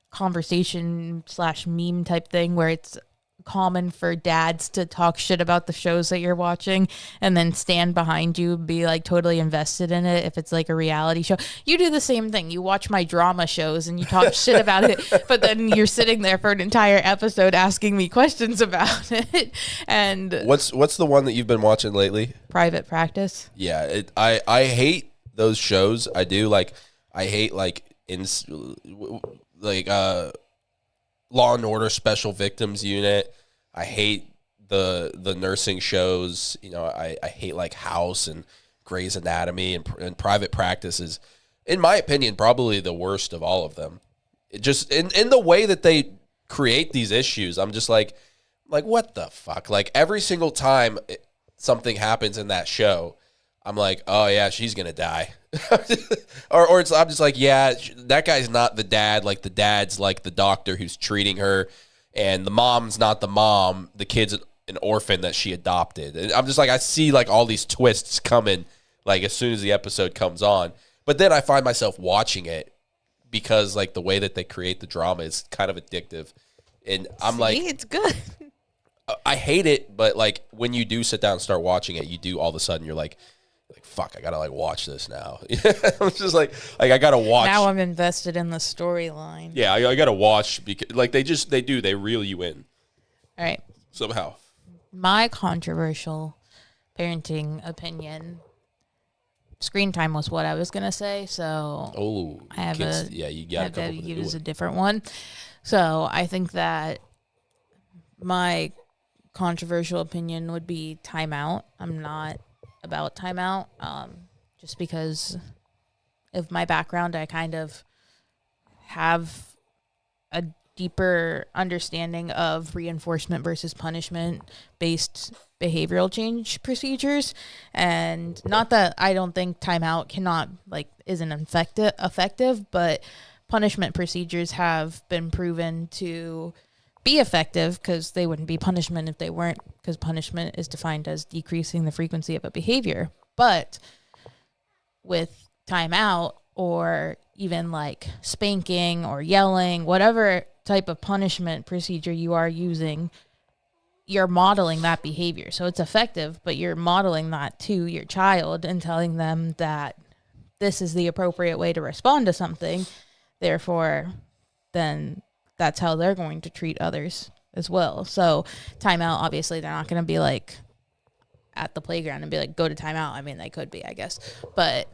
conversation / meme type thing where it's common for dads to talk shit about the shows that you're watching and then stand behind you, be like totally invested in it if it's like a reality show. You do the same thing. You watch my drama shows and you talk shit about it, but then you're sitting there for an entire episode asking me questions about it. And what's the one that you've been watching lately? Private Practice. Yeah, I hate those shows. I do. Like, I hate like Law and Order Special Victims Unit. I hate the nursing shows. You know, I hate like House and Grey's Anatomy, and Private Practice is, in my opinion, probably the worst of all of them. It just in the way that they create these issues, I'm just like what the fuck? Like every single time something happens in that show, I'm like, oh yeah, she's gonna die. or I'm just like, yeah, that guy's not the dad. Like the dad's like the doctor who's treating her, and the mom's not the mom. The kid's an orphan that she adopted. And I'm just like, I see like all these twists coming, like as soon as the episode comes on. But then I find myself watching it because like the way that they create the drama is kind of addictive, and I'm like, it's good. I hate it, but like when you do sit down and start watching it, you do all of a sudden you're like fuck, I gotta like watch this now. I'm just like I gotta watch. Now I'm invested in the storyline. Yeah, I gotta watch because like they reel you in. All right. Somehow. My controversial parenting opinion. Screen time was what I was gonna say, so I have you got to use a different one. So I think that my controversial opinion would be timeout. I'm not about timeout, just because of my background. I kind of have a deeper understanding of reinforcement versus punishment based behavioral change procedures, and not that I don't think timeout isn't effective, but punishment procedures have been proven to be effective because they wouldn't be punishment if they weren't, because punishment is defined as decreasing the frequency of a behavior. But with timeout or even like spanking or yelling, whatever type of punishment procedure you are using, you're modeling that behavior. So it's effective, but you're modeling that to your child and telling them that this is the appropriate way to respond to something. Therefore, then that's how they're going to treat others as well. So timeout, obviously, they're not going to be like at the playground and be like, go to timeout. I mean, they could be, I guess. But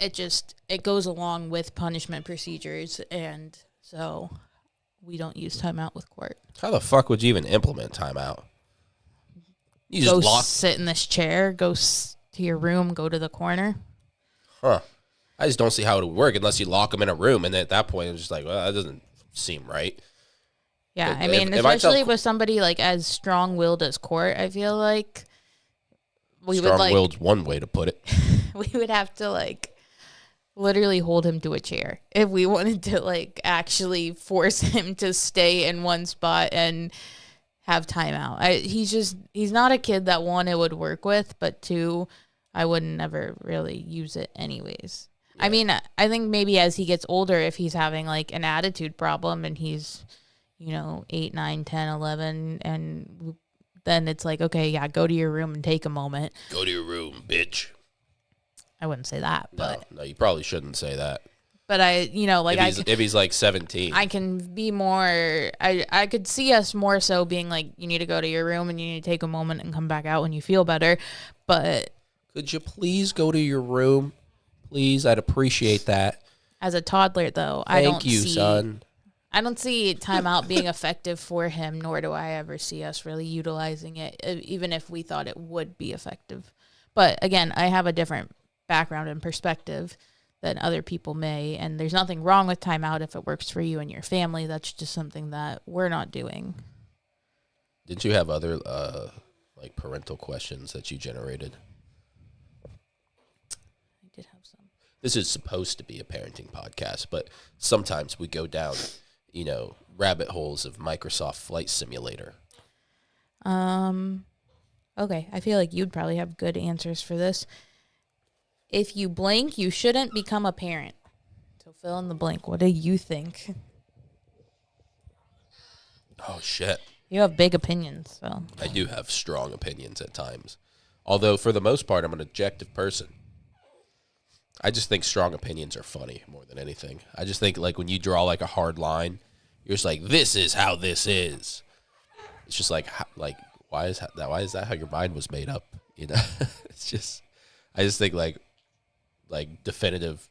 it goes along with punishment procedures. And so we don't use timeout with court. How the fuck would you even implement timeout? You just just sit in this chair, go to your room, go to the corner. Huh. I just don't see how it would work unless you lock them in a room. And then at that point, it's just like, well, that doesn't seem right. Yeah, I mean, especially with somebody like as strong-willed as Court, I feel like we would like strong-willed's one way to put it. We would have to like literally hold him to a chair if we wanted to like actually force him to stay in one spot and have timeout. He's not a kid that one, it would work with, but two, I would never really use it anyways. Yeah. I mean, I think maybe as he gets older, if he's having like an attitude problem and he's 8, 9, 10, 11, and then it's like, okay, yeah, go to your room and take a moment. Go to your room, bitch. I wouldn't say that, but no, you probably shouldn't say that. But if he's like 17, I can be more. I could see us more so being like, you need to go to your room and you need to take a moment and come back out when you feel better. But could you please go to your room? Please, I'd appreciate that. As a toddler, though, Thank you, son. I don't see timeout being effective for him, nor do I ever see us really utilizing it, even if we thought it would be effective. But again, I have a different background and perspective than other people may, and there's nothing wrong with timeout if it works for you and your family. That's just something that we're not doing. Didn't you have other like parental questions that you generated? I did have some. This is supposed to be a parenting podcast, but sometimes we go down, rabbit holes of Microsoft Flight Simulator. Okay, I feel like you'd probably have good answers for this. If you blink, you shouldn't become a parent. So fill in the blank. What do you think? Oh, shit. You have big opinions, so. I do have strong opinions at times. Although, for the most part, I'm an objective person. I just think strong opinions are funny more than anything. I just think, like, when you draw, like, a hard line, you're just like, this is how this is. It's just like why is that how your mind was made up? It's just, I just think, like definitive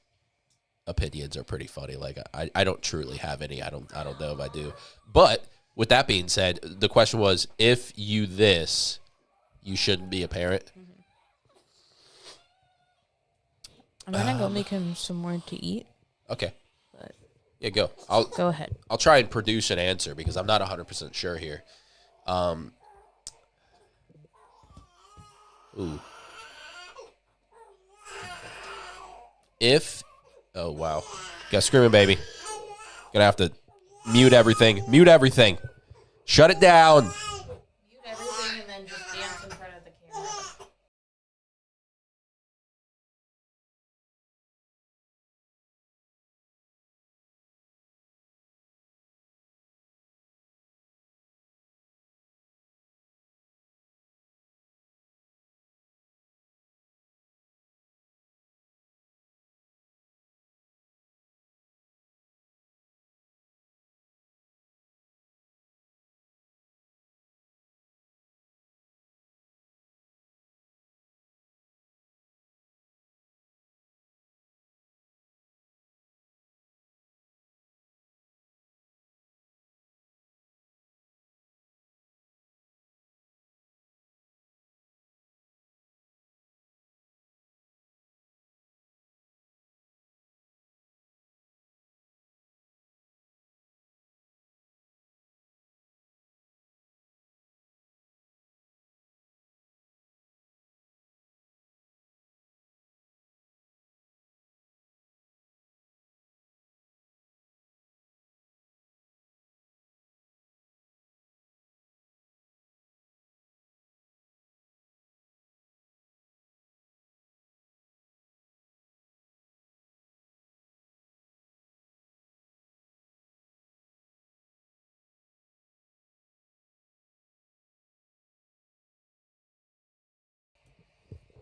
opinions are pretty funny. Like, I don't truly have any. I don't know if I do. But with that being said, the question was, if you this, you shouldn't be a parent. I'm gonna go make him some more to eat. Okay. But Yeah, go. go ahead. I'll try and produce an answer because I'm not 100% sure here. Oh wow, got screaming baby. Gonna have to mute everything. Mute everything. Shut it down. Mute everything and then just dance in front of the camera.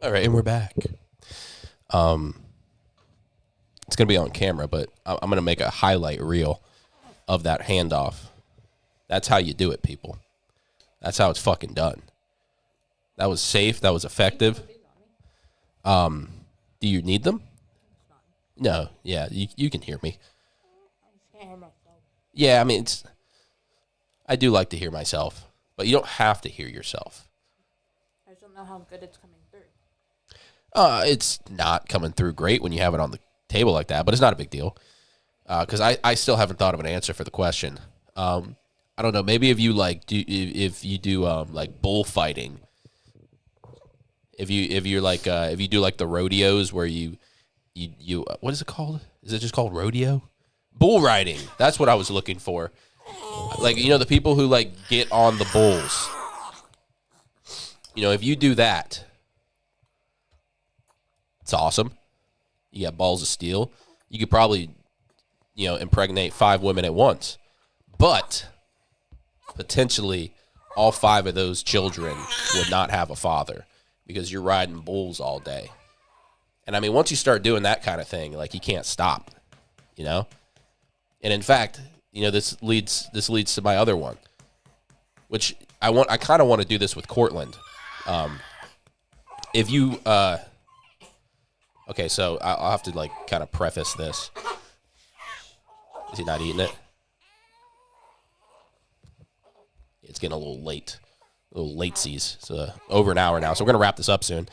All right, and we're back. It's gonna be on camera, but I'm gonna make a highlight reel of that handoff. That's how you do it, people. That's how it's fucking done. That was safe. That was effective. Do you need them? No. Yeah, you can hear me. Yeah, I mean, I do like to hear myself, but you don't have to hear yourself. I just don't know how good it's coming through. It's not coming through great when you have it on the table like that, but it's not a big deal. Because I still haven't thought of an answer for the question. I don't know. Maybe if you do like bullfighting, if you do like the rodeos where you what is it called? Is it just called rodeo? Bull riding. That's what I was looking for. Like, the people who like get on the bulls. If you do that, it's awesome. You got balls of steel. You could probably, impregnate 5 women at once. But potentially all 5 of those children would not have a father because you're riding bulls all day. And I mean, once you start doing that kind of thing, like, you can't stop, And in fact, this leads to my other one, which I kind of want to do this with Cortland. If you, okay, so I'll have to like kind of preface this. Is he not eating it? It's getting a little latesies. It's over an hour now, so we're gonna wrap this up soon.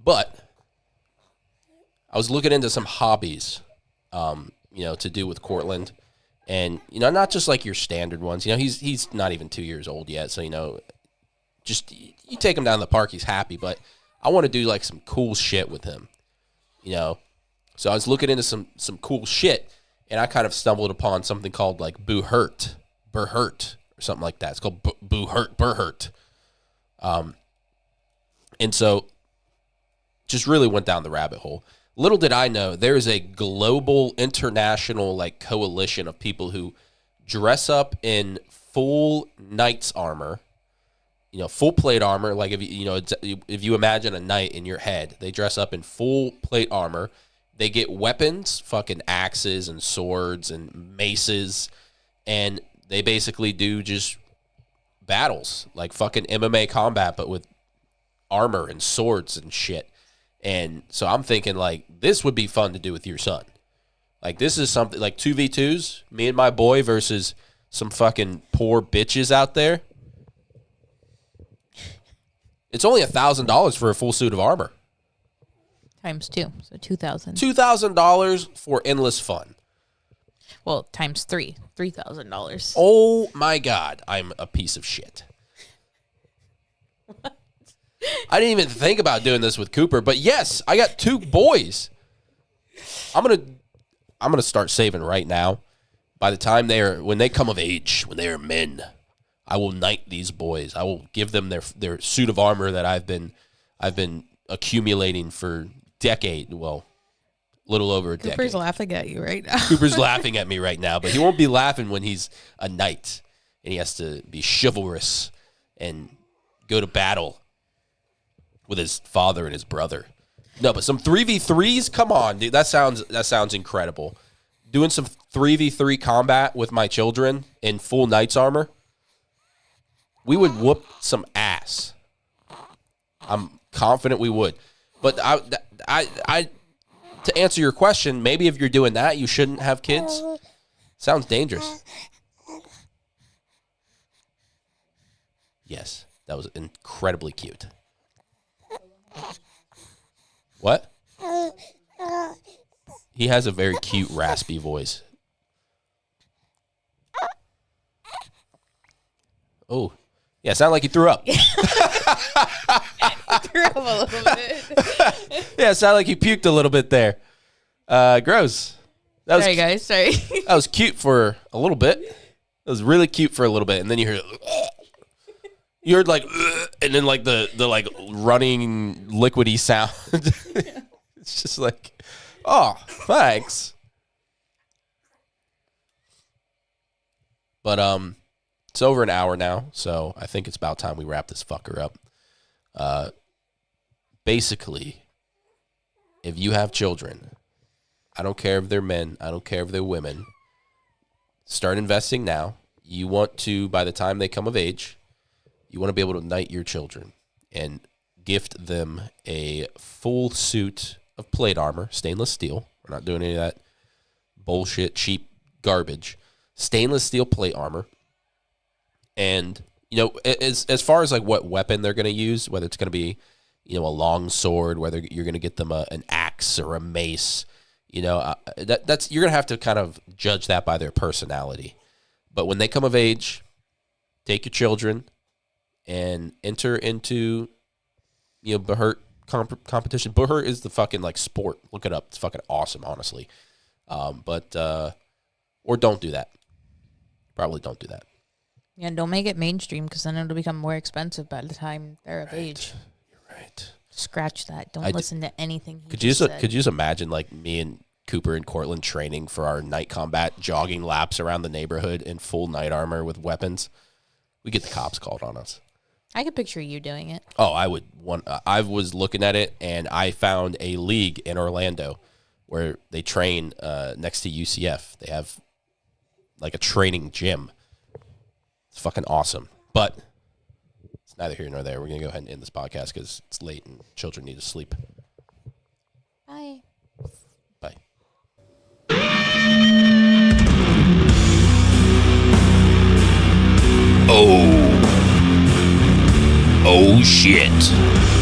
But I was looking into some hobbies, to do with Cortland, and not just like your standard ones. He's not even 2 years old yet, so just you take him down to the park, he's happy. But I want to do like some cool shit with him, So I was looking into some cool shit, and I kind of stumbled upon something called like Burhurt, or something like that. It's called Burhurt. And so just really went down the rabbit hole. Little did I know, there is a global, international like coalition of people who dress up in full knight's armor, full plate armor. Like if you imagine a knight in your head, they dress up in full plate armor. They get weapons, fucking axes and swords and maces, and they basically do just battles, like fucking MMA combat, but with armor and swords and shit. And so I'm thinking, like, this would be fun to do with your son. Like, this is something, like 2v2s, me and my boy versus some fucking poor bitches out there. It's only $1,000 for a full suit of armor. Times 2, so $2,000. $2,000 for endless fun. Well, times 3, $3,000. Oh my God, I'm a piece of shit. What? I didn't even think about doing this with Cooper, but yes, I got 2 boys. I'm gonna start saving right now. By the time when they come of age, when they are men, I will knight these boys. I will give them their suit of armor that I've been accumulating for decade. Well, a little over a decade. Cooper's laughing at you right now. Cooper's laughing at me right now, but he won't be laughing when he's a knight and he has to be chivalrous and go to battle with his father and his brother. No, but some 3v3s, come on, dude. That sounds incredible. Doing some 3v3 combat with my children in full knight's armor, we would whoop some ass. I'm confident we would. But I to answer your question, maybe if you're doing that, you shouldn't have kids. Sounds dangerous. Yes, that was incredibly cute. What? He has a very cute, raspy voice. Oh, yeah, it sounded like he threw up. Threw up a little bit. Yeah, it sounded like he puked a little bit there. Gross. Sorry, guys. Sorry. That was cute for a little bit. It was really cute for a little bit, and then you heard like, and then like the like running liquidy sound. It's just like, oh, thanks. But it's over an hour now, so I think it's about time we wrap this fucker up. Basically, if you have children, I don't care if they're men, I don't care if they're women, start investing now. You want to, by the time they come of age, you want to be able to knight your children and gift them a full suit of plate armor, stainless steel. We're not doing any of that bullshit, cheap garbage. Stainless steel plate armor. And, as far as like what weapon they're going to use, whether it's going to be, a long sword, whether you're going to get them an axe or a mace, that's you're going to have to kind of judge that by their personality. But when they come of age, take your children and enter into, Behurt competition. Behurt is the fucking like sport. Look it up. It's fucking awesome, honestly. Or don't do that. Probably don't do that. Yeah, don't make it mainstream because then it'll become more expensive by the time they're of age. You're right. Scratch that. Don't listen to anything. Could you just imagine like me and Cooper and Cortland training for our night combat, jogging laps around the neighborhood in full night armor with weapons? We get the cops called on us. I could picture you doing it. Oh, I would. I was looking at it, and I found a league in Orlando where they train next to UCF. They have like a training gym. It's fucking awesome. But it's neither here nor there. We're going to go ahead and end this podcast because it's late and children need to sleep. Bye. Bye. Oh shit.